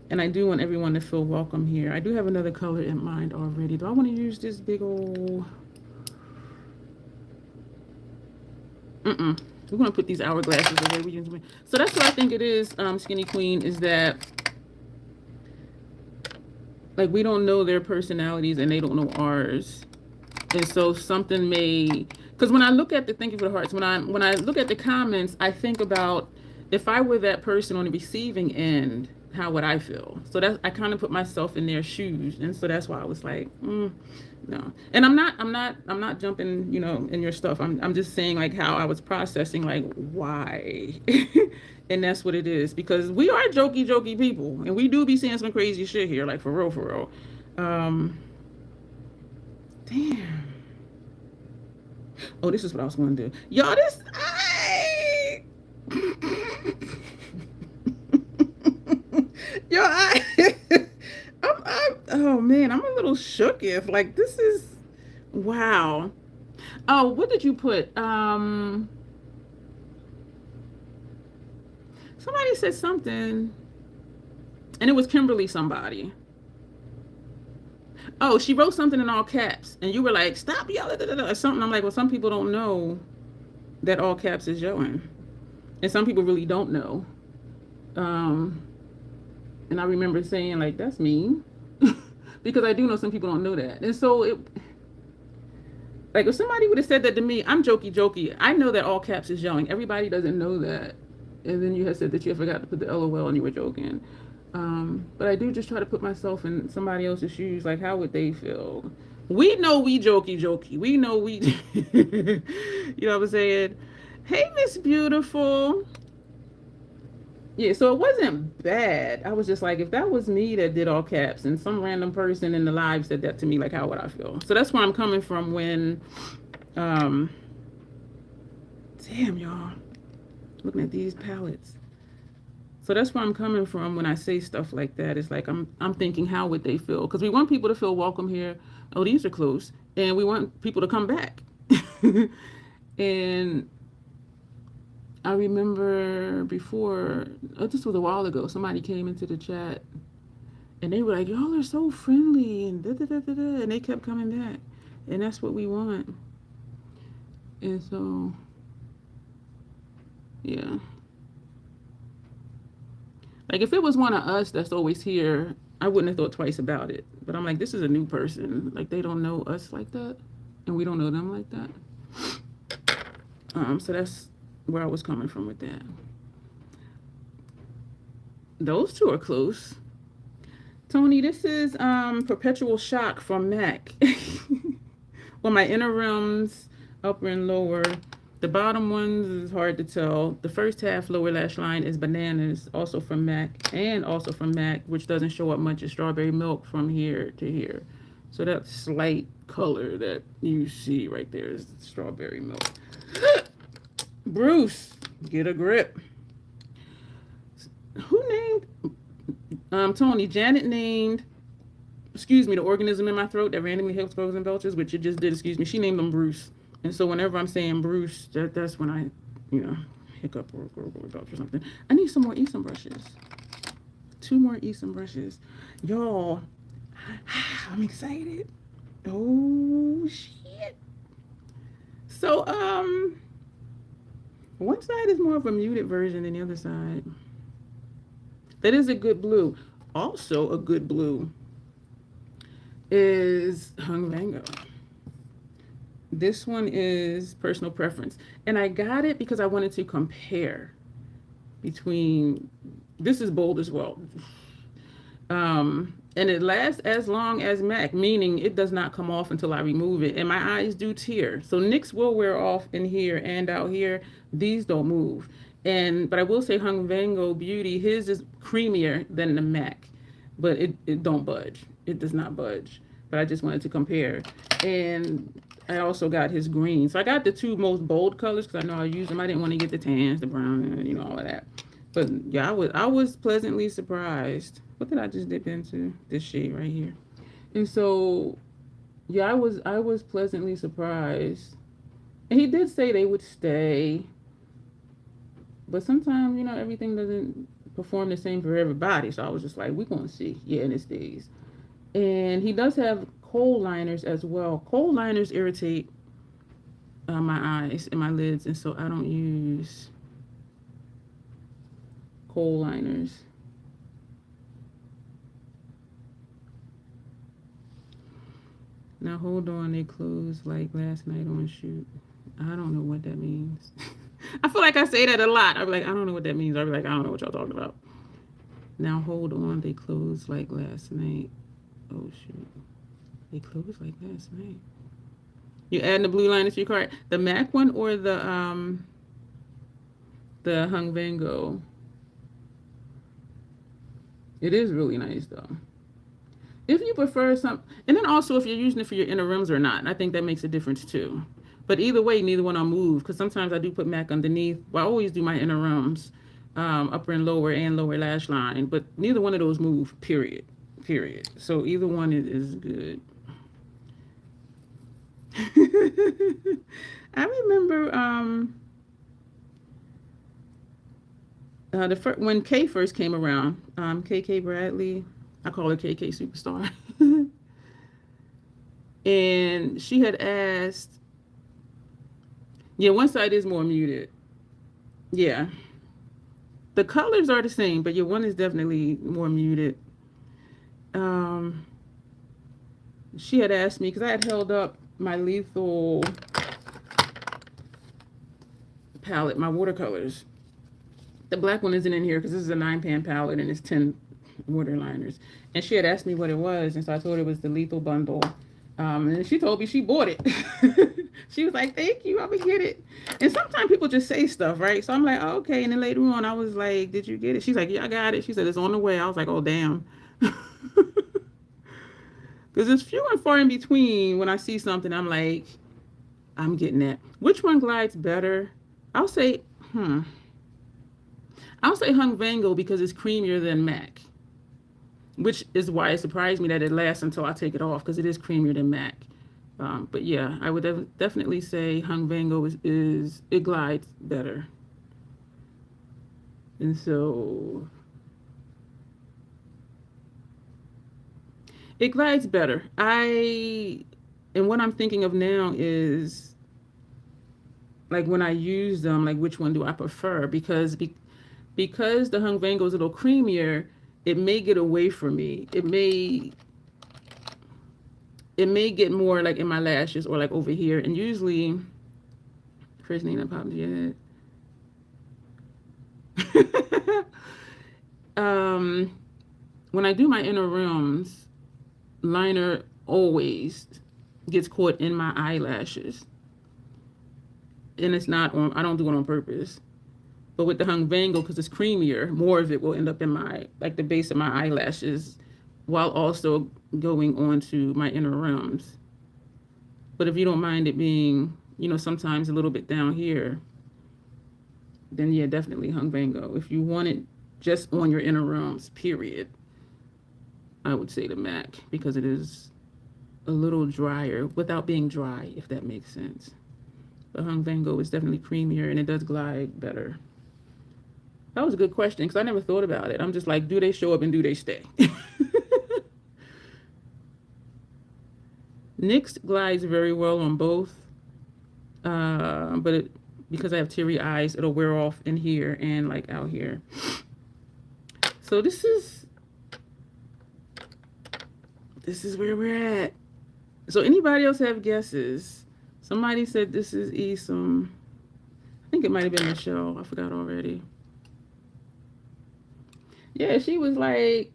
Speaker 1: And I do want everyone to feel welcome here. I do have another color in mind already. Do I want to use this big old... We're going to put these hourglasses away. So that's what I think it is, Skinny Queen, is that, like, we don't know their personalities and they don't know ours. And so something may... Because when I look at thank you for the hearts. When I look at the comments, I think about, if I were that person on the receiving end, how would I feel? So I kind of put myself in their shoes, and so that's why I was like, no. And I'm not jumping, you know, in your stuff. I'm just saying, like, how I was processing, like, why, and that's what it is, because we are jokey people, and we do be saying some crazy shit here, like, for real. Damn. Oh, this is what I was going to do, y'all. shooketh. Like, this is, wow. Oh, what did you put? Somebody said something, and it was Kimberly somebody. Oh, she wrote something in all caps, and you were like, stop yelling, or something. I'm like, well, some people don't know that all caps is showing, and some people really don't know. And I remember saying, like, that's mean, because I do know some people don't know that. And so it, like, if somebody would have said that to me, I'm jokey. I know that all caps is showing. Everybody doesn't know that. And then you had said that you forgot to put the LOL and you were joking. But I do just try to put myself in somebody else's shoes. Like, how would they feel? We know we jokey. We know we, you know what I'm saying? Hey, Miss Beautiful. Yeah, so it wasn't bad. I was just like, if that was me that did all caps and some random person in the live said that to me, like, how would I feel? So that's where I'm coming from when, damn, y'all, looking at these palettes. So that's where I'm coming from when I say stuff like that. It's like, I'm thinking, how would they feel? Because we want people to feel welcome here. Oh, these are close. And we want people to come back. And I remember before, this was a while ago, somebody came into the chat and they were like, y'all are so friendly and da-da-da-da-da, and they kept coming back. And that's what we want. And so, yeah. Like, if it was one of us that's always here, I wouldn't have thought twice about it. But I'm like, this is a new person. Like, they don't know us like that, and we don't know them like that. So that's where I was coming from with that. Those two are close. Tony, this is Perpetual Shock from MAC. Well, my inner rims, upper and lower. The bottom ones is hard to tell. The first half lower lash line is Bananas, also from MAC, and also from MAC, which doesn't show up much, is Strawberry Milk from here to here. So that slight color that you see right there is Strawberry Milk. Bruce, get a grip. Who named? Tony, Janet named, the organism in my throat that randomly helps grows and belches, which it just did, she named him Bruce. And so whenever I'm saying Bruce, that's when I, hiccup or belch or something. I need some more Esum brushes. 2 more Esum brushes. Y'all, I'm excited. Oh, shit. So, one side is more of a muted version than the other side. That is a good blue. Also a good blue is Hung Mango. This one is Personal Preference. And I got it because I wanted to compare between, this is bold as well. And it lasts as long as MAC, meaning it does not come off until I remove it. And my eyes do tear. So NYX will wear off in here and out here. These don't move. But I will say Hung Mango Beauty, his is creamier than the MAC, but it don't budge. It does not budge. But I just wanted to compare. And I also got his green. So I got the 2 most bold colors because I know I use them. I didn't want to get the tans, the brown, all of that. But yeah, I was pleasantly surprised. What did I just dip into? This shade right here. And so, yeah, I was pleasantly surprised. And he did say they would stay. But sometimes, everything doesn't perform the same for everybody. So I was just like, we're going to see. Yeah, and it stays. And he does have kohl liners as well. Kohl liners irritate my eyes and my lids. And so I don't use kohl liners. Now hold on, they closed like last night on shoot. I don't know what that means. I feel like I say that a lot. I'm like, I don't know what that means. I'll be like, I don't know what y'all talking about. Now hold on, they closed like last night. Oh shoot. They closed like last night. You adding the blue line to your cart? The MAC one or the Hung Mango? It is really nice though. If you prefer some, and then also if you're using it for your inner rims or not, I think that makes a difference too. But either way, neither one I'll move because sometimes I do put MAC underneath. Well, I always do my inner rims, upper and lower lash line, but neither one of those move, period. period. So either one is good. I remember when Kay first came around, KK Bradley, I call her KK Superstar, and she had asked, yeah, one side is more muted. Yeah, the colors are the same, but your one is definitely more muted. Um, she had asked me because I had held up my lethal palette, my watercolors. The black one isn't in here because this is a 9-pan palette and it's 10 waterliners. And she had asked me what it was, and so I told her it was the lethal bundle. And she told me she bought it. She was like, "Thank you, I'm gonna get it." And sometimes people just say stuff, right? So I'm like, oh, "Okay." And then later on, I was like, "Did you get it?" She's like, "Yeah, I got it." She said, "It's on the way." I was like, "Oh, damn." Because it's few and far in between when I see something, I'm like, I'm getting that. Which one glides better? I'll say, I'll say Hung Vango because it's creamier than MAC, which is why it surprised me that it lasts until I take it off because it is creamier than MAC. But yeah, I would definitely say Hung Vango is it glides better. And so it glides better. And what I'm thinking of now is like when I use them, like which one do I prefer? Because the Hung Vango is a little creamier, it may get away from me. It may get more like in my lashes or like over here. And usually, Christina popped your head. When I do my inner rims, liner always gets caught in my eyelashes. And it's not on, I don't do it on purpose. But with the Hung Vango, because it's creamier, more of it will end up in my, like the base of my eyelashes, while also going on to my inner rims. But if you don't mind it being, sometimes a little bit down here, then yeah, definitely Hung Vango. If you want it just on your inner rims, period, I would say the MAC because it is a little drier without being dry, if that makes sense. But Hung Vango is definitely creamier and it does glide better. That was a good question because I never thought about it. I'm just like, do they show up and do they stay? NYX glides very well on both, but because I have teary eyes, it'll wear off in here and like out here. So this is where we're at. So anybody else have guesses? Somebody said this is Esum. I think it might have been Michelle. I forgot already. Yeah, she was like,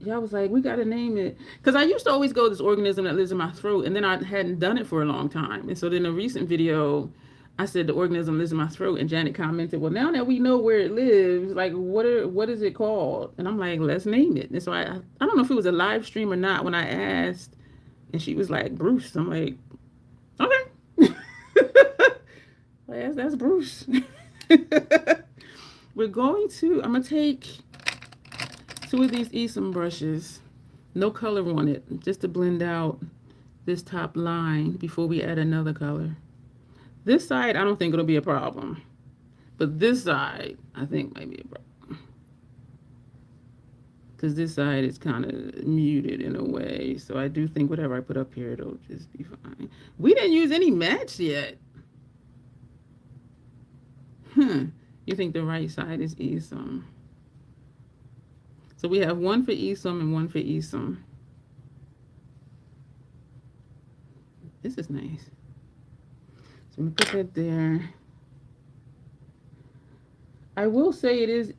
Speaker 1: y'all was like, we got to name it. Because I used to always go, this organism that lives in my throat, and then I hadn't done it for a long time. And so then a recent video, I said the organism lives in my throat, and Janet commented, well, now that we know where it lives, like, what is it called? And I'm like, let's name it. And so I don't know if it was a live stream or not when I asked, and she was like, Bruce. I'm like, okay. That's Bruce. I'm going to take 2 of these Esum brushes, no color on it, just to blend out this top line before we add another color. This side, I don't think it'll be a problem, but this side, I think might be a problem. Because this side is kind of muted in a way, so I do think whatever I put up here, it'll just be fine. We didn't use any match yet. You think the right side is Esum. So we have one for Esum and one for Esum. This is nice. So I'm going to put that there. I will say it is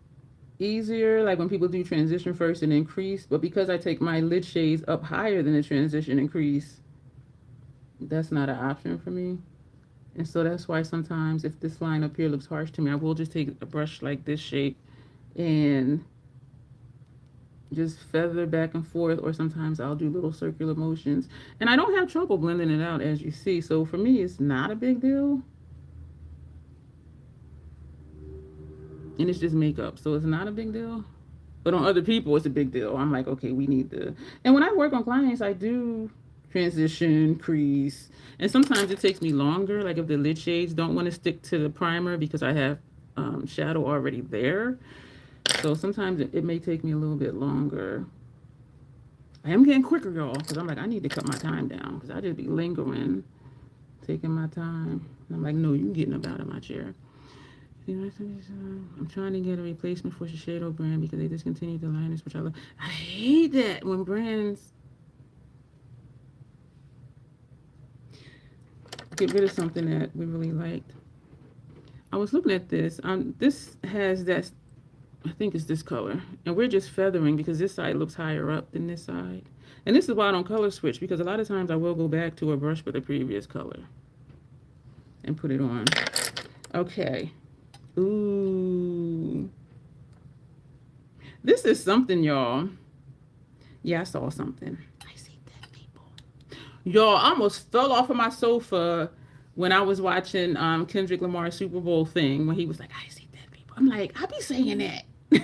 Speaker 1: easier, like when people do transition first and increase, but because I take my lid shades up higher than the transition increase, that's not an option for me. And so that's why sometimes if this line up here looks harsh to me, I will just take a brush like this shape and just feather back and forth, or sometimes I'll do little circular motions. And I don't have trouble blending it out, as you see. So for me, it's not a big deal. And it's just makeup, so it's not a big deal. But on other people, it's a big deal. I'm like, okay, we need to. And when I work on clients, I do transition, crease. And sometimes it takes me longer. Like if the lid shades don't want to stick to the primer because I have shadow already there. So sometimes it may take me a little bit longer. I am getting quicker, y'all, because I'm like, I need to cut my time down because I just be lingering, taking my time. And I'm like, no, you getting up out of my chair. I'm trying to get a replacement for Shiseido brand because they discontinued the liners, which I love. I hate that when brands get rid of something that we really liked. I was looking at this. This has that, I think it's this color. And we're just feathering because this side looks higher up than this side. And this is why I don't color switch, because a lot of times I will go back to a brush with the previous color and put it on. Okay. Ooh. This is something, y'all. Yeah, I saw something. I see dead people. Y'all, I almost fell off of my sofa when I was watching Kendrick Lamar's Super Bowl thing when he was like, I see dead people. I'm like, I be saying that. And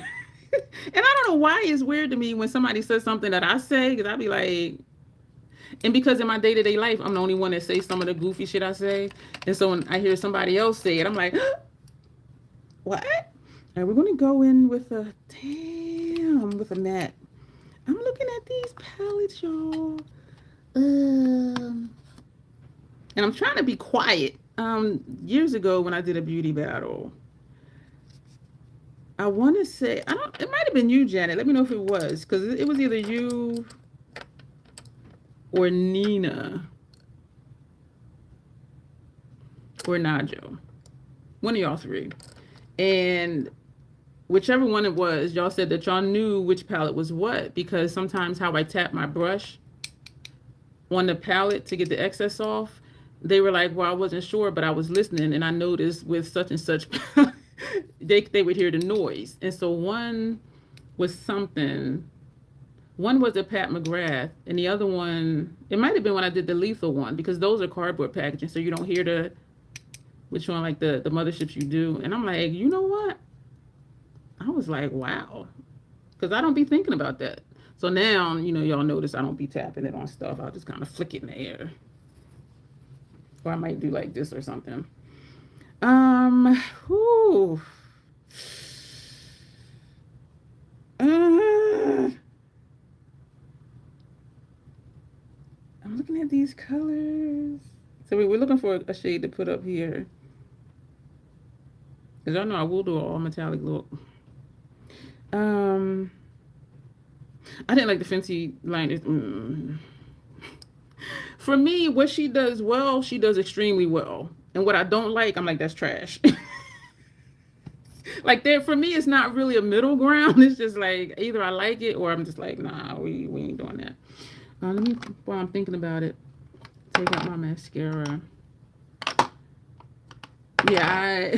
Speaker 1: I don't know why it's weird to me when somebody says something that I say, because I be like, and because in my day-to-day life, I'm the only one that says some of the goofy shit I say. And so when I hear somebody else say it, I'm like, what? All right, we're going to go in with a, with a matte. I'm looking at these palettes, y'all. And I'm trying to be quiet. Years ago when I did a beauty battle, I want to say, it might have been you, Janet. Let me know if it was, because it was either you or Nina or Najo. One of y'all three. And whichever one it was, y'all said that y'all knew which palette was what, because sometimes how I tap my brush on the palette to get the excess off, they were like, well, I wasn't sure, but I was listening, and I noticed with such and such they would hear the noise. And so one was something, one was a Pat McGrath, and the other one, it might have been when I did the lethal one, because those are cardboard packaging, so you don't hear the, which one, like the motherships you do. And I'm like, you know what? I was like, wow, because I don't be thinking about that. So now, y'all notice I don't be tapping it on stuff. I'll just kind of flick it in the air. Or I might do like this or something. Whew. I'm looking at these colors. So we're looking for a shade to put up here. Because y'all know I will do an all metallic look. I didn't like the Fenty line. For me, what she does well, she does extremely well. And what I don't like, I'm like, that's trash. Like there, for me, it's not really a middle ground. It's just like either I like it or I'm just like, nah, we ain't doing that. Let me, while I'm thinking about it, take out my mascara. Yeah,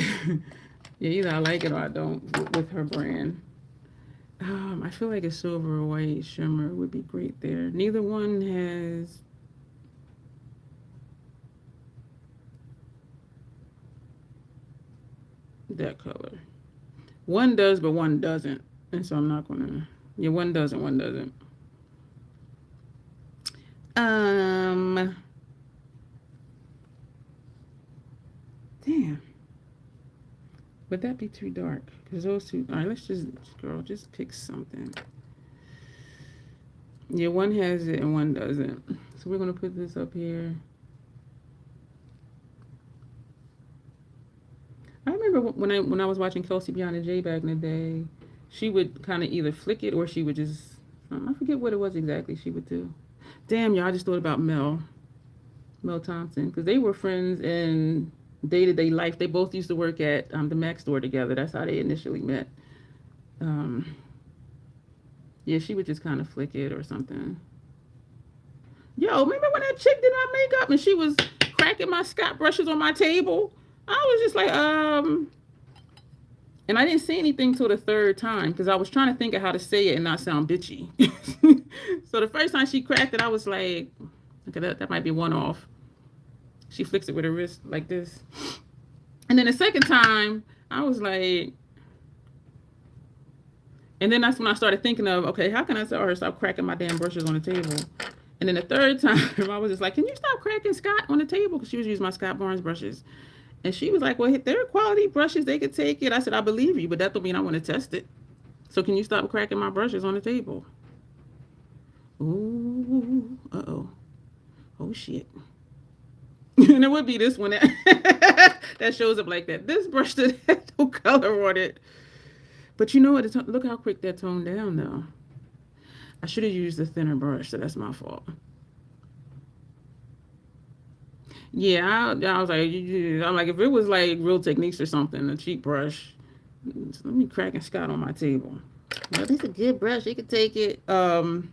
Speaker 1: yeah, either I like it or I don't with her brand. I feel like a silver or white shimmer would be great there. Neither one has that color. One does, but one doesn't. And so I'm not gonna, yeah, one doesn't, one doesn't. Damn. Would that be too dark? Because those two, all right, let's just, girl, just pick something. Yeah, one has it and one doesn't. So we're gonna put this up here. I remember when I was watching Kelsey Biana J back in the day, she would kind of either flick it or she would just, I forget what it was exactly she would do. Damn, y'all, I just thought about Mel Thompson, because they were friends in day-to-day life. They both used to work at the Mac store together. That's how they initially met. Yeah, she would just kind of flick it or something. Yo, remember when that chick did my makeup and she was cracking my Scott brushes on my table? I was just like, and I didn't say anything till the third time because I was trying to think of how to say it and not sound bitchy. So the first time she cracked it, I was like, okay, that might be one off. She flicks it with her wrist like this. And then the second time, I was like, And then that's when I started thinking of, okay, how can I tell her stop cracking my damn brushes on the table? And then the third time, I was just like, can you stop cracking Scott on the table? Because she was using my Scott Barnes brushes. And she was like, well, they're quality brushes. They could take it. I said, I believe you, but that don't mean I want to test it. So can you stop cracking my brushes on the table? Ooh, uh-oh. Oh, shit. And it would be this one that shows up like that. This brush that had no color on it. But you know what? Look how quick that toned down, though. I should have used a thinner brush, so that's my fault. Yeah, I was like, I'm like, if it was like Real Techniques or something, a cheap brush, let me crack and Scott on my table. Well, this is a good brush. You could take it. I'm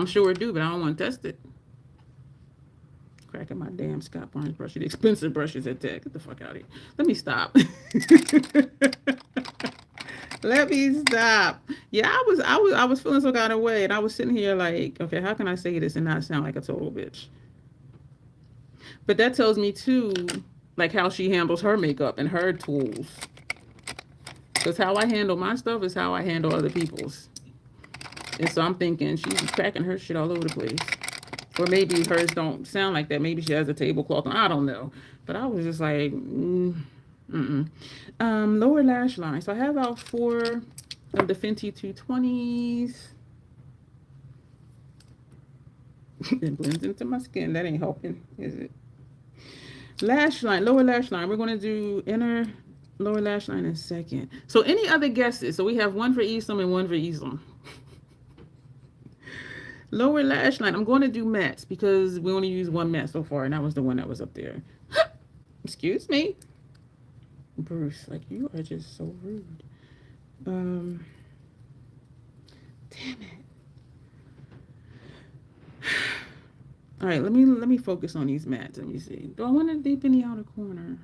Speaker 1: sure it do, but I don't want to test it. Cracking my damn Scott Barnes brush. The expensive brushes at Tech. Get the fuck out of here. Let me stop. Let me stop. Yeah, I was feeling some kind of way, and I was sitting here like, okay, how can I say this and not sound like a total bitch? But that tells me too, like how she handles her makeup and her tools. Because how I handle my stuff is how I handle other people's. And so I'm thinking she's cracking her shit all over the place. Or maybe hers don't sound like that. Maybe she has a tablecloth on. I don't know. But I was just like, lower lash line. So I have out 4 of the Fenty 220s. It blends into my skin. That ain't helping, is it? Lash line, lower lash line. We're going to do inner lower lash line in a second. So any other guesses? So we have 1 for Esum and 1 for Esum. Lower lash line. I'm going to do mattes because we only used 1 matte so far, and that was the one that was up there. Excuse me. Bruce, like you are just so rude. Damn it. All right, let me focus on these mattes. Let me see. Do I want to deepen the outer corner?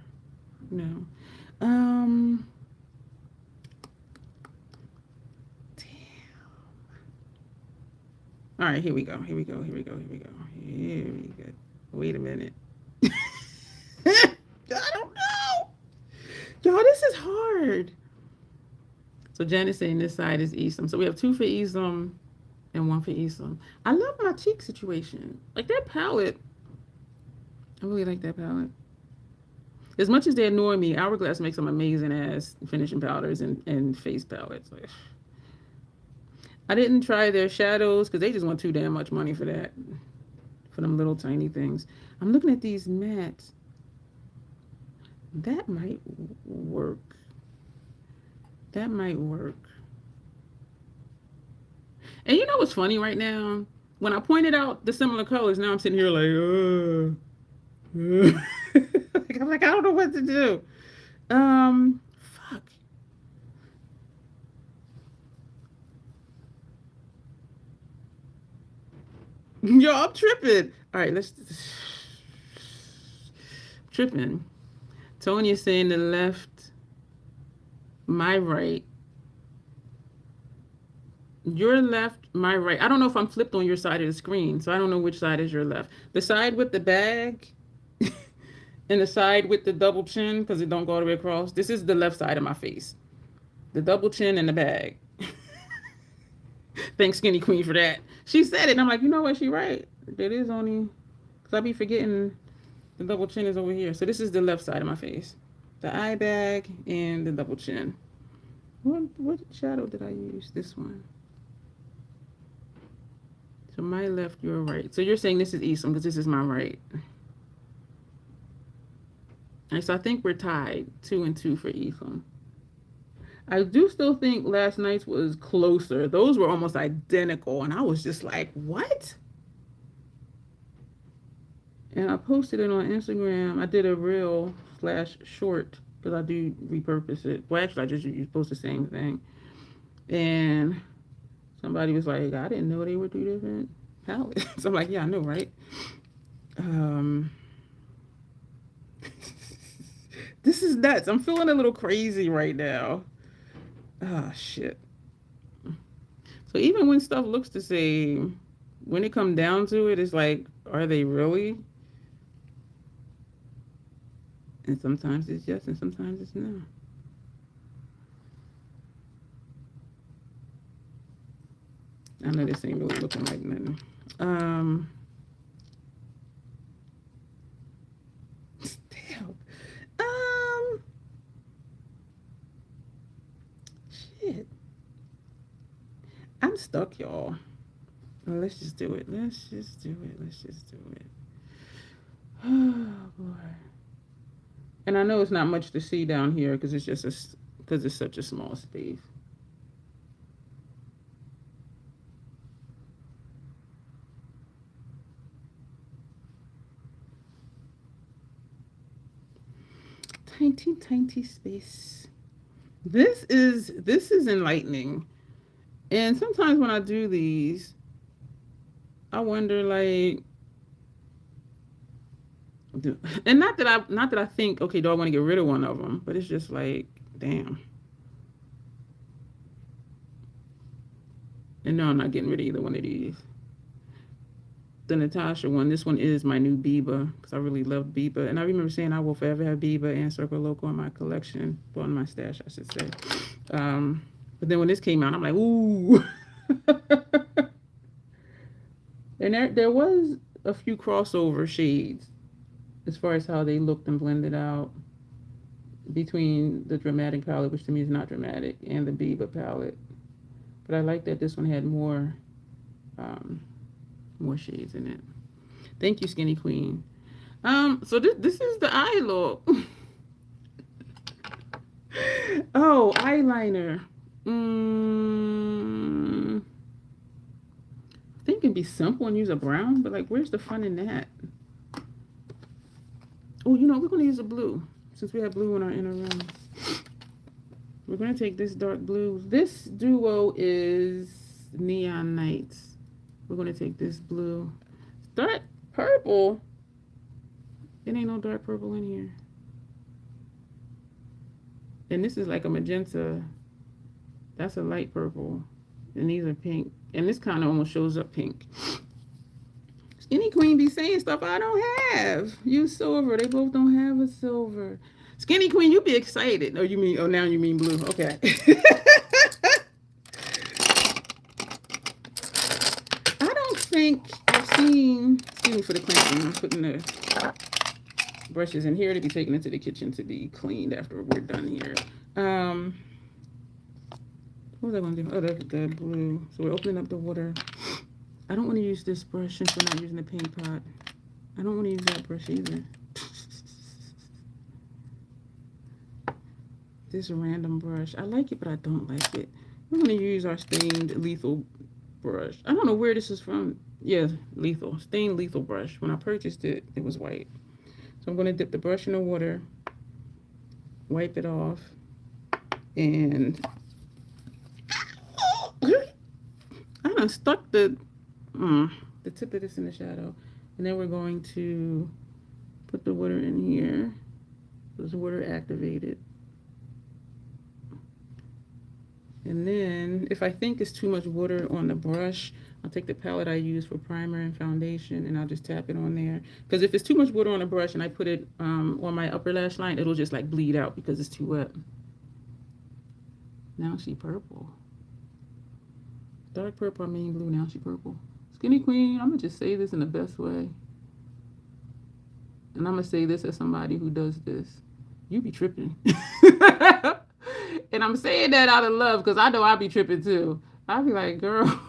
Speaker 1: No. Damn. All right, here we go. Here we go. Here we go. Here we go. Here we go. Wait a minute. I don't know. Y'all, this is hard. So Janet's saying this side is Esum. So we have 2 for Esum and 1 for Esum. I love my cheek situation. Like that palette. I really like that palette. As much as they annoy me, Hourglass makes some amazing ass finishing powders and face palettes. Like, I didn't try their shadows because they just want too damn much money for that. For them little tiny things. I'm looking at these mattes. That might work. That might work. And you know what's funny right now? When I pointed out the similar colors, now I'm sitting here like, like, I'm like, I don't know what to do. Fuck. Yo, I'm tripping. All right, let's tripping. Tonia's saying the left, my right. Your left, my right. I don't know if I'm flipped on your side of the screen, so I don't know which side is your left. The side with the bag and the side with the double chin, because it don't go all the way across. This is the left side of my face. The double chin and the bag. Thanks, Skinny Queen, for that. She said it, and I'm like, you know what? She right. It is only, because I be forgetting the double chin is over here. So this is the left side of my face. The eye bag and the double chin. What shadow did I use? This one. So my left, your right. So you're saying this is Esum because this is my right. And so I think we're tied 2 and 2 for Esum. I do still think last night's was closer. Those were almost identical. And I was just like, what? And I posted it on Instagram. I did a reel/short because I do repurpose it. Well, actually, I just post the same thing. And somebody was like, I didn't know they were 2 different palettes. So I'm like, yeah, I know, right? This is nuts. I'm feeling a little crazy right now. Oh, shit. So even when stuff looks the same, when it comes down to it, it's like, are they really? And sometimes it's yes, and sometimes it's no. I know this ain't really looking like nothing. Damn. Shit. I'm stuck, y'all. Let's just do it. Let's just do it. Let's just do it. Oh boy. And I know it's not much to see down here because it's just because it's such a small space. Tiny, tiny space. This is enlightening. And sometimes when I do these, I wonder like, and not that I think, okay, do I want to get rid of one of them? But it's just like, damn. And no, I'm not getting rid of either one of these. The Natasha one, this one is my new Biba because I really love Biba, and I remember saying I will forever have Biba and Circle Loco in my collection, well, in my stash, I should say. But then when this came out, I'm like, ooh. And there was a few crossover shades as far as how they looked and blended out between the dramatic palette, which to me is not dramatic, and the Biba palette. But I like that this one had more shades in it. Thank you, Skinny Queen. So this is the eye look. Oh, eyeliner. I think it'd be simple and use a brown, but like, where's the fun in that? Oh, you know, we're gonna use a blue since we have blue in our inner rim. We're gonna take this dark blue. This duo is Neon Nights. We're going to take this blue. Dark purple. There ain't no dark purple in here. And this is like a magenta. That's a light purple. And these are pink. And this kind of almost shows up pink. Skinny Queen be saying stuff I don't have. Use silver. They both don't have a silver. Skinny Queen, you be excited. Oh, now you mean blue. Okay. I think I've seen, excuse me for the cleansing, I'm putting the brushes in here to be taken into the kitchen to be cleaned after we're done here. What was I going to do? Oh, the blue. So we're opening up the water. I don't want to use this brush since we're not using the paint pot. I don't want to use that brush either. This random brush. I like it, but I don't like it. We're going to use our stained lethal brush. I don't know where this is from. Yeah, lethal. Stained lethal brush. When I purchased it, it was white. So I'm going to dip the brush in the water, wipe it off, and I done stuck the tip of this in the shadow. And then we're going to put the water in here. This water activated. And then if I think it's too much water on the brush, I'll take the palette I use for primer and foundation and I'll just tap it on there. Because if it's too much water on the brush and I put it on my upper lash line, it'll just like bleed out because it's too wet. Now she purple. Dark purple, I mean blue, now she purple. Skinny Queen, I'm going to just say this in the best way. And I'm going to say this as somebody who does this. You be tripping. And I'm saying that out of love because I know I be tripping too. I be like, girl,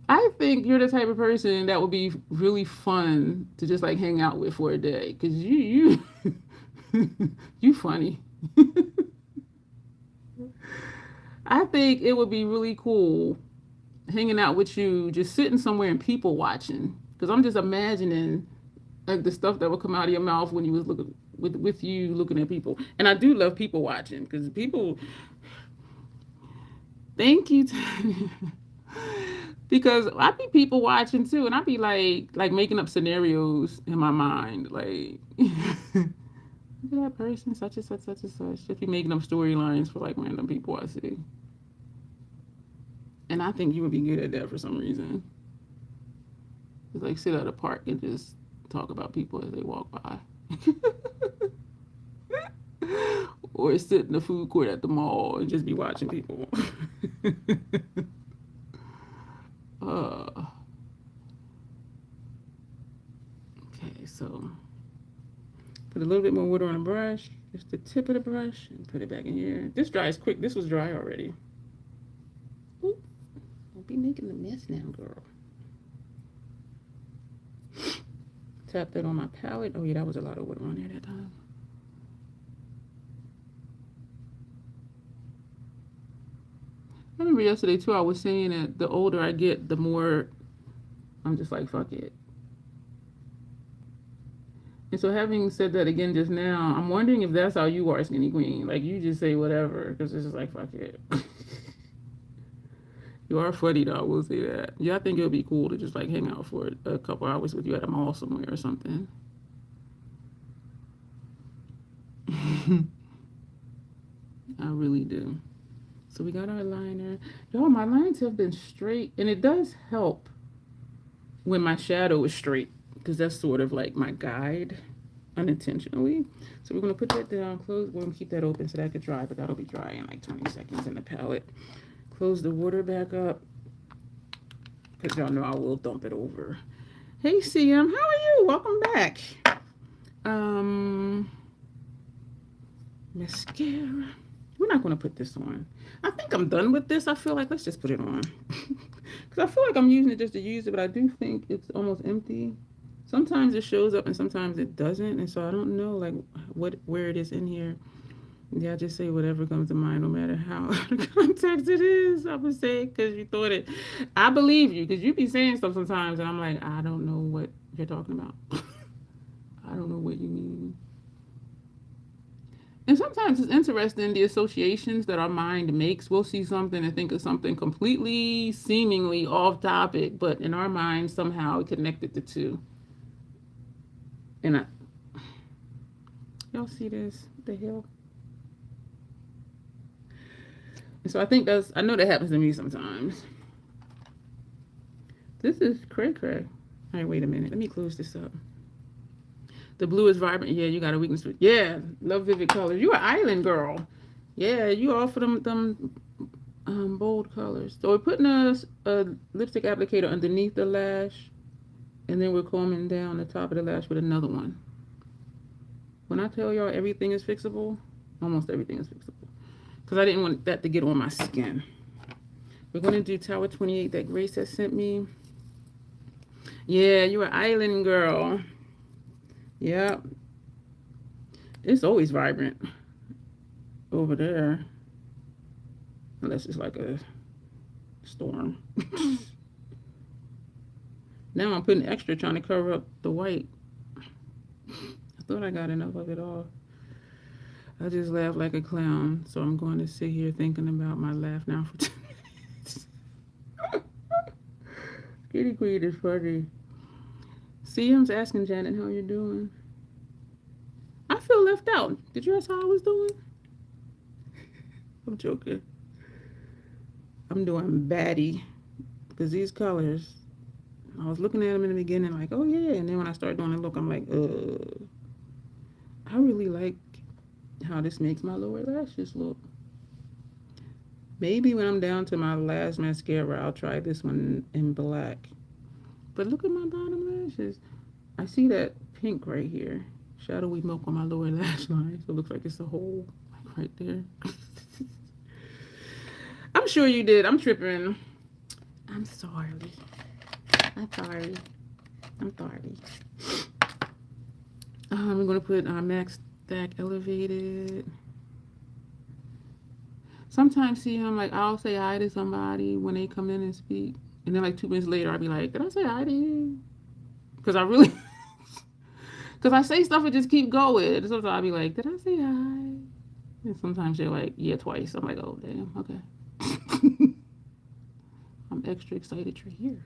Speaker 1: I think you're the type of person that would be really fun to just like hang out with for a day because you funny. I think it would be really cool hanging out with you, just sitting somewhere and people watching. Because I'm just imagining like the stuff that would come out of your mouth when you was looking with you looking at people. And I do love people watching because people. Thank you. Because I be people watching too, and I be like making up scenarios in my mind, like. Look at that person, such and such, such and such. Just be making up storylines for like random people I see. And I think you would be good at that for some reason. Just like sit at a park and just talk about people as they walk by. Or sit in the food court at the mall and just be watching people. uh, okay, so put a little bit more water on the brush, just the tip of the brush, and put it back in here. This dries quick. This was dry already. Ooh, don't be making the mess now, girl. Tap that on my palette. Oh yeah, that was a lot of water on there that time. I remember yesterday too, I was saying that the older I get, the more I'm just like, fuck it. And so having said that again just now, I'm wondering if that's how you are, Skinny Queen. Like, you just say whatever, because it's just like, fuck it. You are funny though, I will say that. Yeah, I think it would be cool to just like hang out for a couple hours with you at a mall somewhere or something. I really do. So we got our liner. Y'all, my lines have been straight, and it does help when my shadow is straight, because that's sort of like my guide unintentionally. So we're going to put that down, close, we're going to keep that open so that could dry, but that'll be dry in like 20 seconds in the palette. Close the water back up, because y'all know I will dump it over. Hey CM, how are you? Welcome back. Mascara. We're not going to put this on. I think I'm done with this. I feel like let's just put it on. Because I feel like I'm using it just to use it, but I do think it's almost empty. Sometimes it shows up and sometimes it doesn't. And so I don't know like where it is in here. Yeah, just say whatever comes to mind, no matter how out of context it is. I would say because you thought it. I believe you because you be saying stuff sometimes and I'm like, I don't know what you're talking about. I don't know what you mean. And sometimes it's interesting the associations that our mind makes. We'll see something and think of something completely, seemingly off topic, but in our mind somehow it connected the two. And y'all see this? What the hell? And so I think I know that happens to me sometimes. This is cray cray. All right, wait a minute. Let me close this up. The blue is vibrant. Yeah, you got a weakness for. Yeah, love vivid colors. You an island girl. Yeah, you all for them bold colors. So we're putting a lipstick applicator underneath the lash, and then we're combing down the top of the lash with another one. When I tell y'all everything is fixable, almost everything is fixable, because I didn't want that to get on my skin. We're gonna do Tower 28 that Grace has sent me. Yeah, you an island girl. Yeah, it's always vibrant over there, unless it's like a storm. Now I'm putting extra trying to cover up the white. I thought I got enough of it all. I just laugh like a clown, so I'm going to sit here thinking about my laugh now for 2 minutes. Kitty Queen is funny. CM's asking Janet how you're doing. I feel left out. Did you ask how I was doing? I'm joking. I'm doing baddie because these colors, I was looking at them in the beginning like, oh yeah, and then when I started doing the look, I'm like, I really like how this makes my lower lashes look. Maybe when I'm down to my last mascara, I'll try this one in black. But look at my bottom lashes. I see that pink right here. Shadowy milk on my lower lash line. So it looks like it's a hole like right there. I'm sure you did. I'm tripping. I'm sorry. I'm sorry. I'm sorry. We're going to put Max Stack Elevated. Sometimes, see, I'm like, I'll say hi to somebody when they come in and speak. And then like 2 minutes later, I'll be like, did I say hi to you? Because I really, because I say stuff and just keep going. And sometimes I'll be like, did I say hi? And sometimes they're like, yeah, twice. I'm like, oh, damn, okay. I'm extra excited you're here.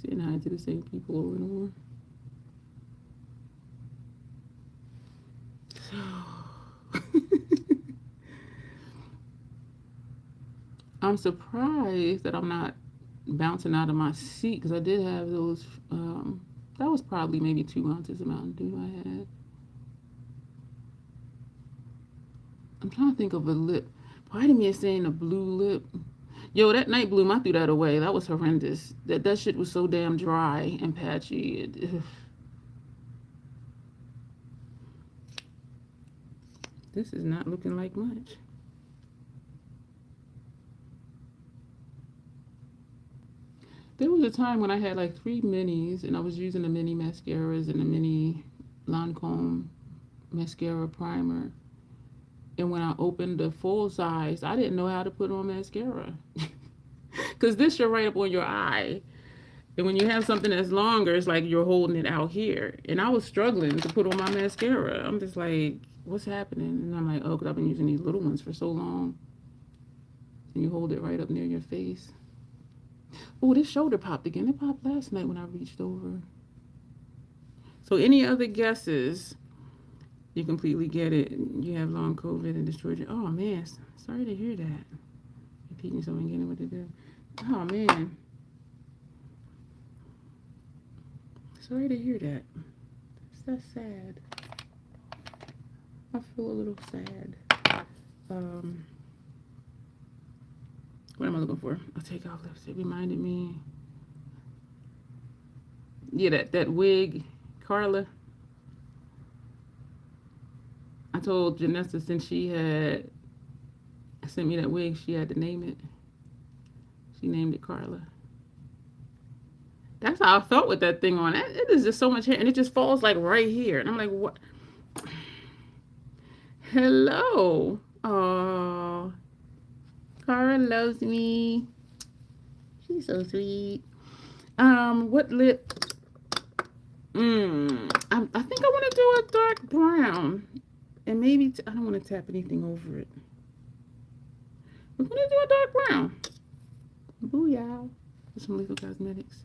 Speaker 1: Saying hi to the same people over and over. I'm surprised that I'm not bouncing out of my seat because I did have those. That was probably maybe 2 ounces of Mountain Dew I had. I'm trying to think of a lip. Part of me is saying a blue lip. Yo, that night bloom, I threw that away. That was horrendous. That shit was so damn dry and patchy. This is not looking like much. There was a time when I had like 3 minis and I was using the mini mascaras and the mini Lancome mascara primer. And when I opened the full size, I didn't know how to put on mascara. Because this should right up on your eye. And when you have something that's longer, it's like you're holding it out here. And I was struggling to put on my mascara. I'm just like, what's happening? And I'm like, oh, because I've been using these little ones for so long. And you hold it right up near your face. Oh, this shoulder popped again. It popped last night when I reached over. So any other guesses? You completely get it. You have long COVID and destroyed your... Oh, man. Sorry to hear that. Repeating someone getting what to do. Oh, man. Sorry to hear that. That's sad. I feel a little sad. What am I looking for? I'll take off lips. It reminded me. Yeah, that wig, Carla. I told Janessa since she had sent me that wig, she had to name it. She named it Carla. That's how I felt with that thing on. It is just so much hair, and it just falls like right here. And I'm like, what? Hello. Oh, Cara loves me. She's so sweet. What lip? I think I want to do a dark brown. And maybe, I don't want to tap anything over it. We're going to do a dark brown. Booyah. With some Lethal Cosmetics.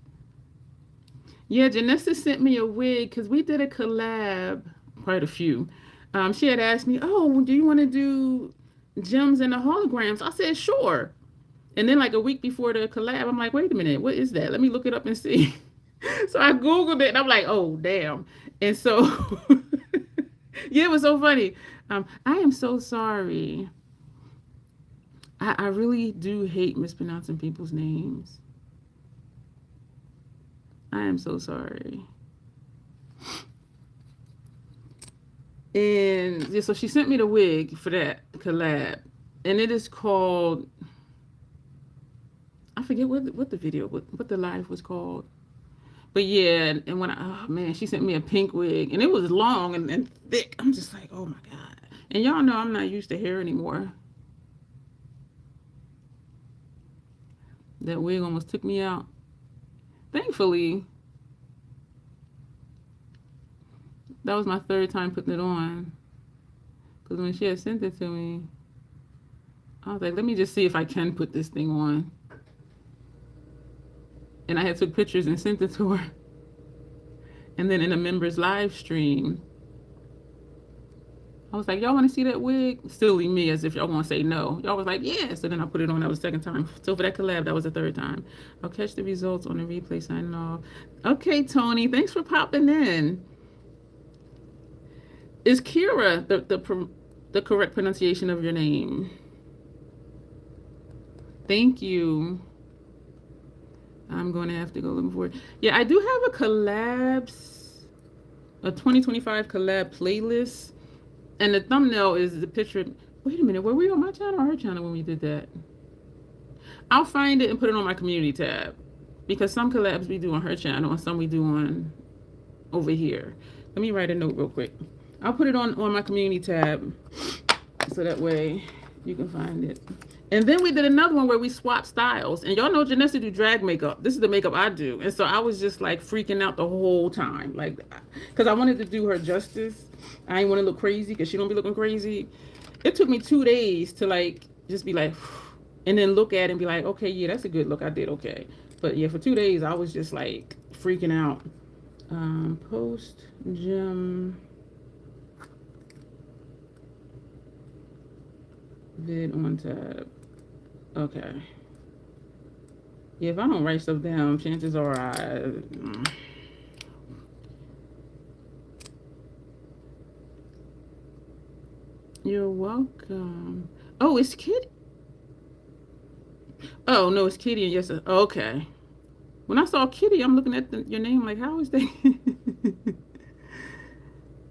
Speaker 1: Yeah, Janessa sent me a wig because we did a collab. Quite a few. She had asked me, oh, do you want to do gems and the holograms? I said, sure. And then like a week before the collab, I'm like, wait a minute, what is that? Let me look it up and see. So I Googled it and I'm like, oh, damn. And so, yeah, it was so funny. I am so sorry. I really do hate mispronouncing people's names. I am so sorry. And yeah, so she sent me the wig for that collab. And it is called, I forget what the video, what the live was called. But yeah, and when oh man, she sent me a pink wig. And it was long and thick. I'm just like, oh my God. And y'all know I'm not used to hair anymore. That wig almost took me out. Thankfully, that was my 3rd time putting it on. Because when she had sent it to me, I was like, let me just see if I can put this thing on. And I had took pictures and sent it to her. And then in a members live stream, I was like, y'all want to see that wig? Silly me, as if y'all want to say no. Y'all was like, yeah. So then I put it on. That was the 2nd time. So for that collab, that was the 3rd time. I'll catch the results on the replay, signing off. Okay, Tony, thanks for popping in. Is Kira the correct pronunciation of your name? Thank you. I'm going to have to go looking for it. Yeah, I do have a collabs, a 2025 collab playlist. And the thumbnail is the picture. Wait a minute, were we on my channel or her channel when we did that? I'll find it and put it on my community tab. Because some collabs we do on her channel and some we do on over here. Let me write a note real quick. I'll put it on my community tab so that way you can find it. And then we did another one where we swapped styles. And y'all know Janessa do drag makeup. This is the makeup I do. And so I was just like freaking out the whole time. Like, because I wanted to do her justice. I didn't want to look crazy because she don't be looking crazy. It took me 2 days to like, just be like, and then look at it and be like, okay, yeah, that's a good look. I did okay. But yeah, for 2 days, I was just like freaking out. Post gem vid on tab. Okay. Yeah, if I don't write stuff down, chances are You're welcome. Oh, it's Kid. Oh, no, it's Kitty and yes. Okay. When I saw Kitty, I'm looking at your name like, how is that?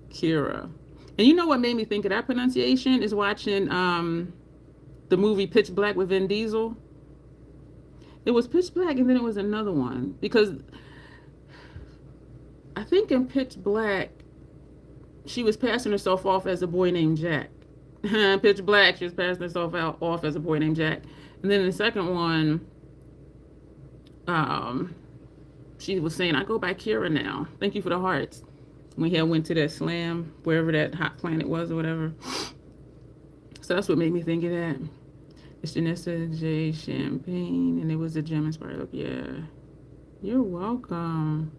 Speaker 1: Kira. And you know what made me think of that pronunciation is watching the movie Pitch Black with Vin Diesel. It was Pitch Black and then it was another one because I think in Pitch Black she was passing herself off as a boy named Jack. Pitch Black, she was passing herself off as a boy named Jack. And then in the second one, she was saying, I go by Kira now. Thank you for the hearts. We had went to that slam, wherever that hot planet was or whatever. So that's what made me think of that. It's Janessa J. Champagne, and it was a gem inspired look. Yeah. You're welcome.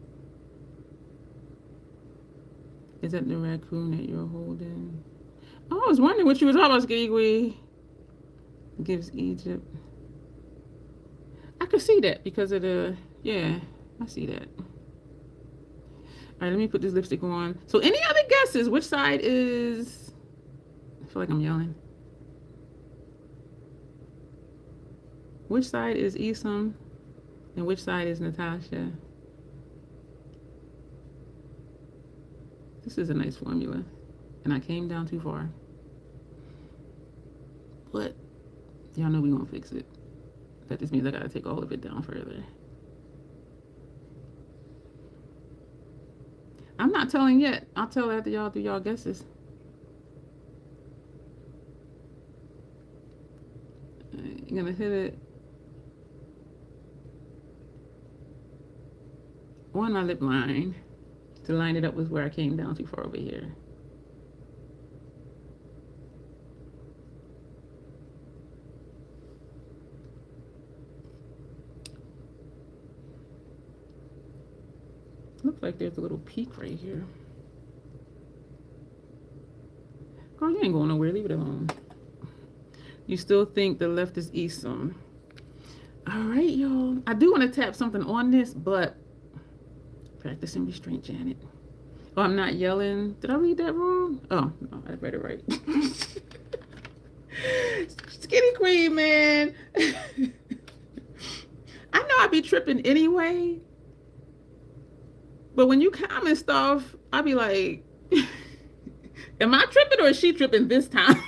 Speaker 1: Is that the raccoon that you're holding? Oh, I was wondering what you were talking about, Quigley. Gives Egypt. I could see that because of the, yeah, I see that. All right, let me put this lipstick on. So any other guesses? Which side is, I feel like I'm yelling. Which side is Esum and which side is Natasha? This is a nice formula. And I came down too far. But y'all know we gonna fix it. That just means I gotta take all of it down further. I'm not telling yet. I'll tell after y'all do y'all guesses. You're gonna hit it on my lip line to line it up with where I came down too far over here. Looks like there's a little peak right here. Girl, you ain't going nowhere. Leave it alone. You still think the left is Esum. All right, y'all. I do want to tap something on this, but practice and restraint, Janet. Oh, I'm not yelling. Did I read that wrong? Oh, no, I read it right. Skinny queen, man. I know I be tripping anyway. But when you comment stuff, I be like, am I tripping or is she tripping this time?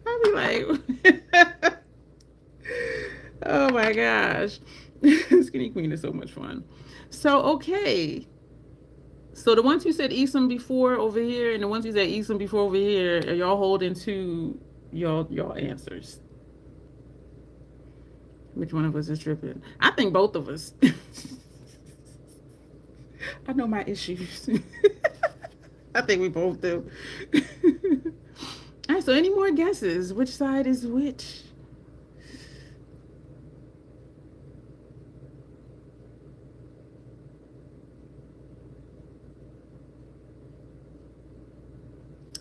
Speaker 1: I be like, oh my gosh. Skinny Queen is so much fun. So, okay. So the ones who said Esum before over here and the ones who said Esum before over here, are y'all holding to y'all answers? Which one of us is tripping? I think both of us. I know my issues. I think we both do. All right, so any more guesses? Which side is which?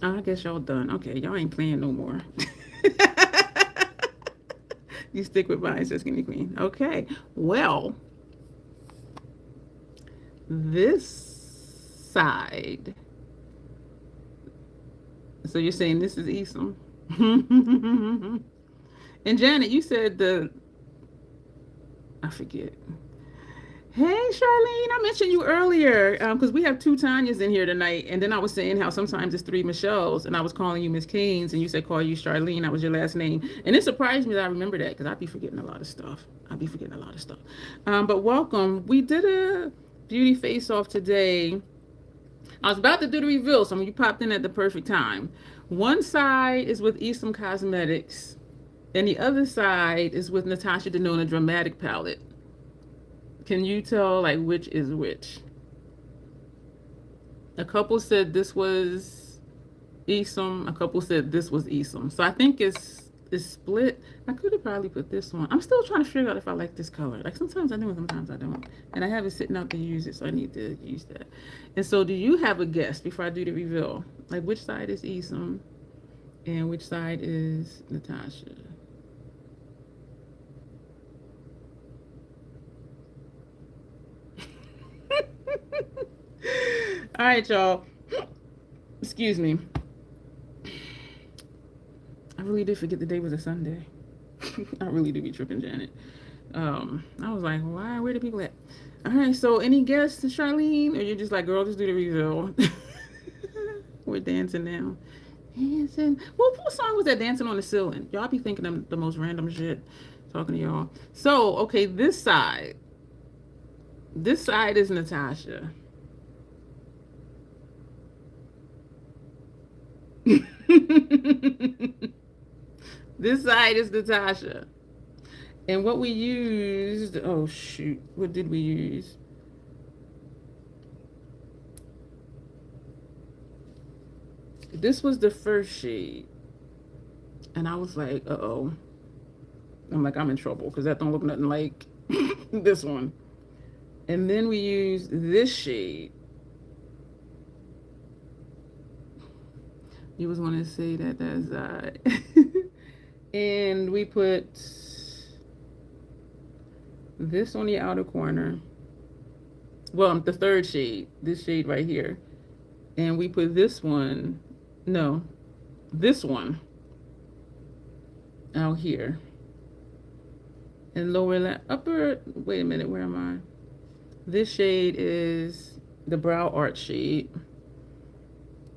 Speaker 1: Oh, I guess y'all done. Okay, y'all ain't playing no more. You stick with mine, says Skinny Queen. Okay, well, this side. So you're saying this is Esum. And Janet, you said I forget. Hey, Charlene, I mentioned you earlier because we have two Tanyas in here tonight. And then I was saying how sometimes it's three Michelles. And I was calling you Miss Keynes and you said call you Charlene. That was your last name. And it surprised me that I remember that because I'd be forgetting a lot of stuff. But welcome. We did a beauty face-off today. I was about to do the reveal. So you popped in at the perfect time. One side is with Esum Cosmetics. And the other side is with Natasha Denona Dramatic Palette. Can you tell like which is which? A couple said this was Esum. A couple said this was Esum. So I think it's split. I could have probably put this one. I'm still trying to figure out if I like this color. Like sometimes I do and sometimes I don't. And I have it sitting out to use it, so I need to use that. And so do you have a guess before I do the reveal? Like which side is Esum and which side is Natasha? All right, y'all. Excuse me. really did forget the day was a Sunday. I really do be tripping, Janet. I was like, why? Where the people at? All right, so any guests, Charlene? Or you're just like, girl, just do the reveal. We're dancing now. Dancing. Well, what song was that, Dancing on the Ceiling? Y'all be thinking of the most random shit. Talking to y'all. So, okay, this side. This side is Natasha. This side is Natasha. And what we used, oh shoot, what did we use? This was the first shade. And I was like, uh-oh. I'm like, I'm in trouble because that don't look nothing like this one. And then we used this shade. You was want to say that that's and we put this on the outer corner. Well, the third shade, this shade right here. And we put this one, no, this one out here. And upper, wait a minute, where am I? This shade is the brow art shade.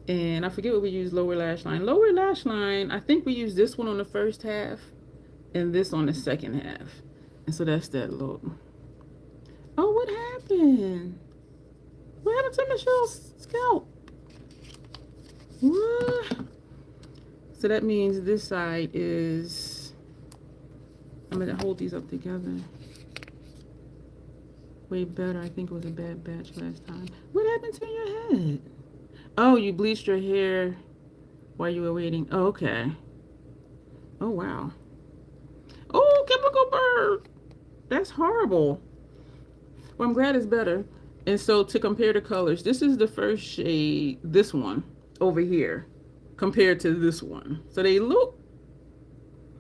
Speaker 1: And I forget what we used lower lash line. Lower lash line, I think we used this one on the first half and this on the second half. And so that's that look. Oh, what happened? What happened to Michelle's scalp? What? So that means this side is, I'm gonna hold these up together. Way better. I think it was a bad batch last time. What happened to your head? Oh, you bleached your hair while you were waiting. Oh, okay. Oh, wow. Oh, chemical burn. That's horrible. Well, I'm glad it's better. And so to compare the colors, this is the first shade, this one over here, compared to this one. So they look,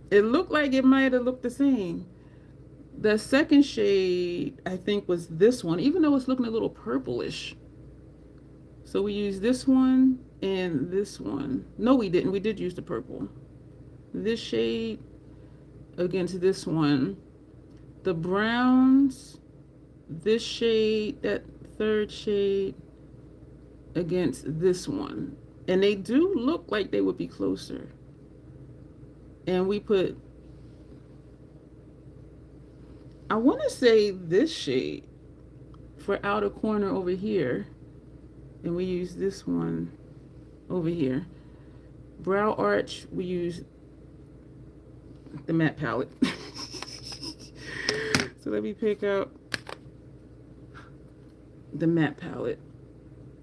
Speaker 1: it looked like it might have looked the same. The second shade, I think, was this one, even though it's looking a little purplish. So we used this one and this one. No, we didn't. We did use the purple. This shade against this one. The browns, this shade, that third shade against this one. And they do look like they would be closer. And we put, I want to say this shade for outer corner over here. And we use this one over here. Brow arch, we use the matte palette. So let me pick up the matte palette.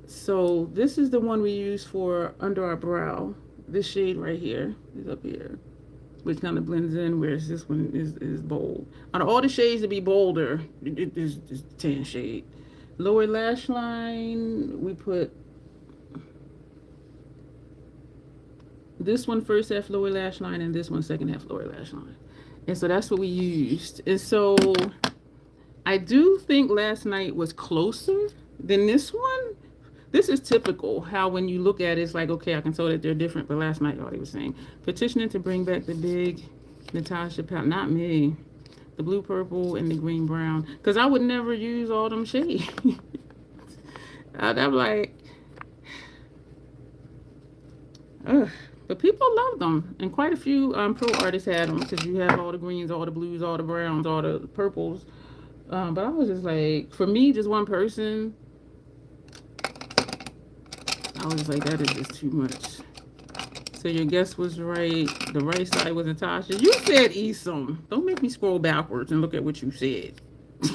Speaker 1: So this is the one we use for under our brow. This shade right here is up here, which kind of blends in, whereas this one is bold. Out of all the shades to be bolder, it is tan shade. Lower lash line, we put this one first half lower lash line and this one second half lower lash line. And so that's what we used. And so I do think last night was closer than this one. This is typical how when you look at it, it's like, okay, I can tell that they're different. But last night, y'all, they were saying, petitioning to bring back the big Natasha palette. Not me. The blue, purple, and the green, brown. Because I would never use all them shades. I'm like, ugh. But people love them. And quite a few pro artists had them. Because you have all the greens, all the blues, all the browns, all the purples. But I was just like, for me, just one person, I was like, that is just too much. So your guess was right. The right side was Natasha. You said Esum. Don't make me scroll backwards and look at what you said. And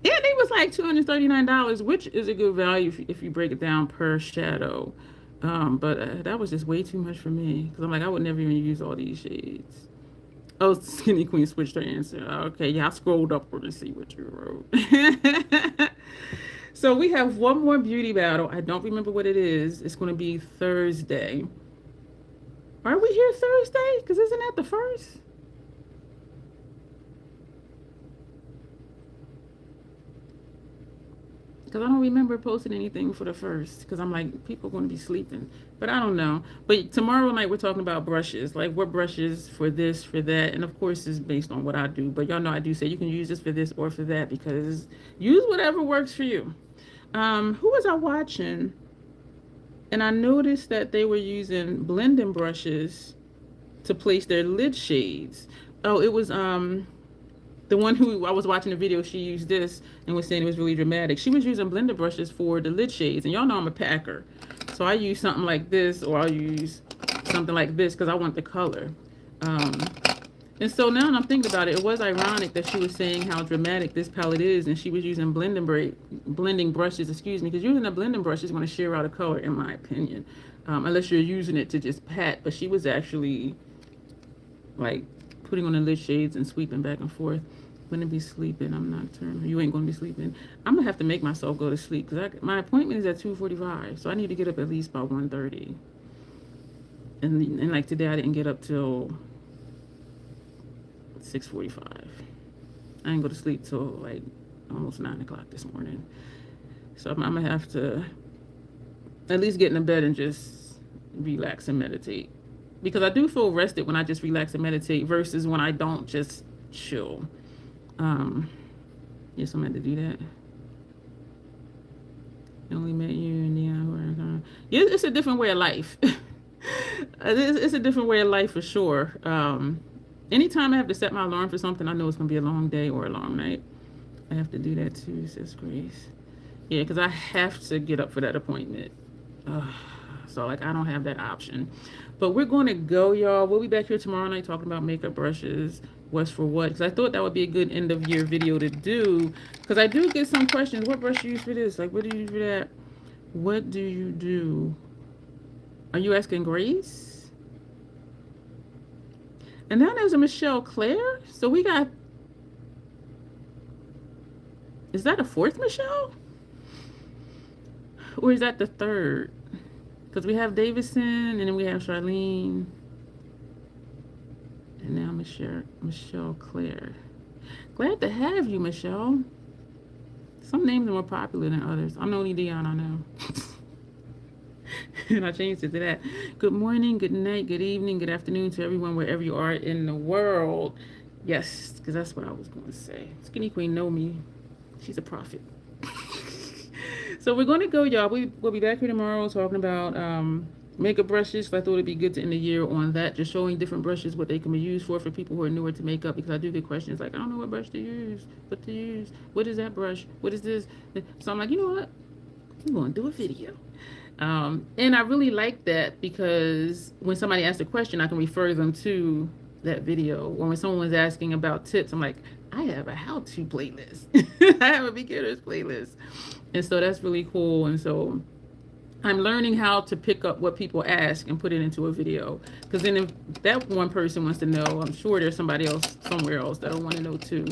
Speaker 1: it was like $239, which is a good value if you break it down per shadow. But that was just way too much for me. Because I'm like, I would never even use all these shades. Oh, Skinny Queen switched her answer. Okay, yeah, I scrolled upward to see what you wrote. So we have one more beauty battle. I don't remember what it is. It's going to be Thursday. Are we here Thursday? Because isn't that the first? Because I don't remember posting anything for the first. Because I'm like, people are going to be sleeping. But I don't know. But tomorrow night, we're talking about brushes. Like, what brushes for this, for that. And of course, it's based on what I do. But y'all know I do say you can use this for this or for that. Because use whatever works for you. Who was I watching? And I noticed that they were using blending brushes to place their lid shades. Oh, it was the one who I was watching the video, she used this and was saying it was really dramatic. She was using blender brushes for the lid shades. And y'all know I'm a packer. So I use something like this, or I'll use something like this because I want the color. And so now I'm thinking about it, it was ironic that she was saying how dramatic this palette is, and she was using blending brushes, excuse me, because using a blending brush is going to sheer out a color, in my opinion, unless you're using it to just pat. But she was actually like putting on the lid shades and sweeping back and forth. Gonna be sleeping. I'm nocturnal. You ain't gonna be sleeping. I'm gonna have to make myself go to sleep because my appointment is at 2:45, so I need to get up at least by 1:30. And like today, I didn't get up till 6:45. I didn't go to sleep till like almost 9 o'clock this morning. So I'm gonna have to at least get in the bed and just relax and meditate, because I do feel rested when I just relax and meditate versus when I don't just chill. Yes, I'm meant to do that. I only met you in Dion. Yeah, it's a different way of life. It's a different way of life for sure. Anytime I have to set my alarm for something, I know it's gonna be a long day or a long night. I have to do that too, says Grace. Yeah, because I have to get up for that appointment. So like I don't have that option. But we're going to go, y'all. We'll be back here tomorrow night talking about makeup brushes, what's for what. Because I thought that would be a good end of year video to do. Because I do get some questions. What brush do you use for this? Like, what do you use for that? What do you do? Are you asking Grace? And then there's a Michelle Claire. So we got... Is that a fourth Michelle? Or is that the third? Because we have Davidson, and then we have Charlene. And now Michelle Claire. Glad to have you, Michelle. Some names are more popular than others. I'm the only Dion I know. And I changed it to that. Good morning, good night, good evening, good afternoon to everyone wherever you are in the world. Yes, because that's what I was going to say. Skinny Queen know me. She's a prophet. So we're going to go, y'all. We'll be back here tomorrow talking about makeup brushes. So I thought it'd be good to end the year on that, just showing different brushes, what they can be used for people who are newer to makeup, because I do get questions like, I don't know what brush to use, what to use, what is that brush, what is this? So I'm like, you know what? I'm going to do a video. And I really like that, because when somebody asks a question, I can refer them to that video. Or when someone was asking about tips, I'm like, I have a how-to playlist. I have a beginner's playlist. And so that's really cool. And so I'm learning how to pick up what people ask and put it into a video. Because then if that one person wants to know, I'm sure there's somebody else somewhere else that'll want to know too.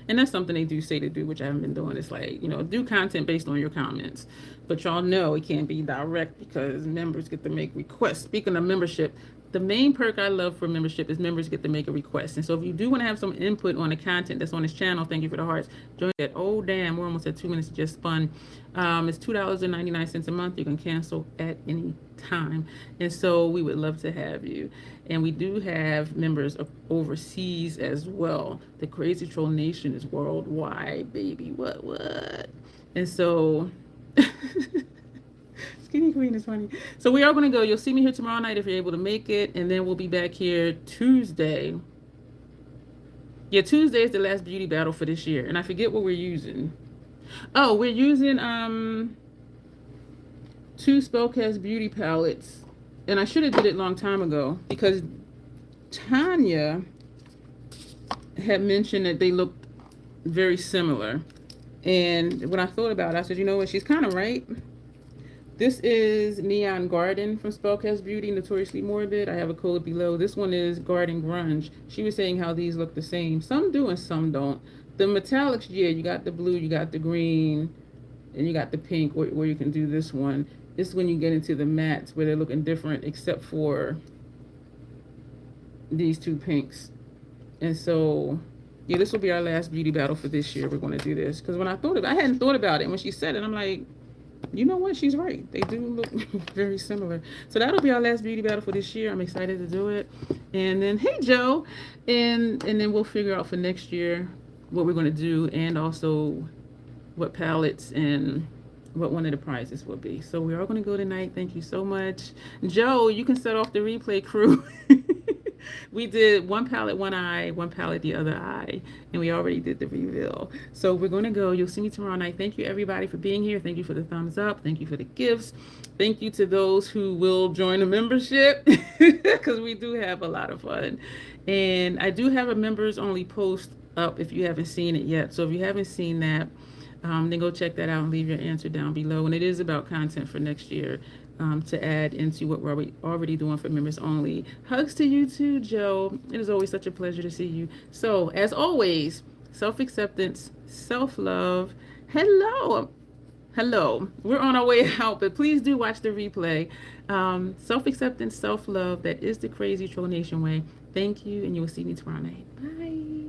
Speaker 1: And that's something they do say to do, which I haven't been doing. It's like, do content based on your comments. But y'all know it can't be direct because members get to make requests. Speaking of membership, the main perk I love for membership is members get to make a request. And so if you do want to have some input on the content that's on this channel, thank you for the hearts. Join that. Oh, damn, we're almost at 2 minutes. It just spun. It's $2.99 a month. You can cancel at any time. And so we would love to have you. And we do have members overseas as well. The Crazy Troll Nation is worldwide, baby. What? And so... Skinny Queen is funny. So we are going to go. You'll see me here tomorrow night if you're able to make it. And then we'll be back here Tuesday. Yeah, Tuesday is the last beauty battle for this year. And I forget what we're using. Oh, we're using 2 Spellcast beauty palettes. And I should have did it a long time ago, because Tanya had mentioned that they looked very similar. And when I thought about it, I said, you know what? She's kind of right. This is Neon Garden from Spellcast Beauty, Notoriously Morbid. I have a code below. This one is Garden Grunge. She was saying how these look the same. Some do and some don't. The metallics, yeah, you got the blue, you got the green, and you got the pink where you can do this one. This is when you get into the mattes where they're looking different, except for these 2 pinks. And so Yeah, this will be our last beauty battle for this year. We're going to do this because when I hadn't thought about it. And when she said it, I'm like, you know what? She's right. They do look very similar. So that'll be our last beauty battle for this year. I'm excited to do it. And then, hey, Joe. And then we'll figure out for next year what we're going to do and also what palettes and what one of the prizes will be. So we're all going to go tonight. Thank you so much. Joe, you can set off the replay crew. We did one palette, one eye, one palette, the other eye, and we already did the reveal. So we're going to go. You'll see me tomorrow night. Thank you, everybody, for being here. Thank you for the thumbs up. Thank you for the gifts. Thank you to those who will join the membership because we do have a lot of fun. And I do have a members only post up if you haven't seen it yet. So if you haven't seen that, then go check that out and leave your answer down below. And it is about content for next year to add into what we're already doing for members only. Hugs to you too, Joe. It is always such a pleasure to see you. So as always, self-acceptance, self-love. Hello. We're on our way out, but please do watch the replay. Self-acceptance, self-love. That is the Crazy Troll Nation way. Thank you, and you will see me tomorrow night. Bye.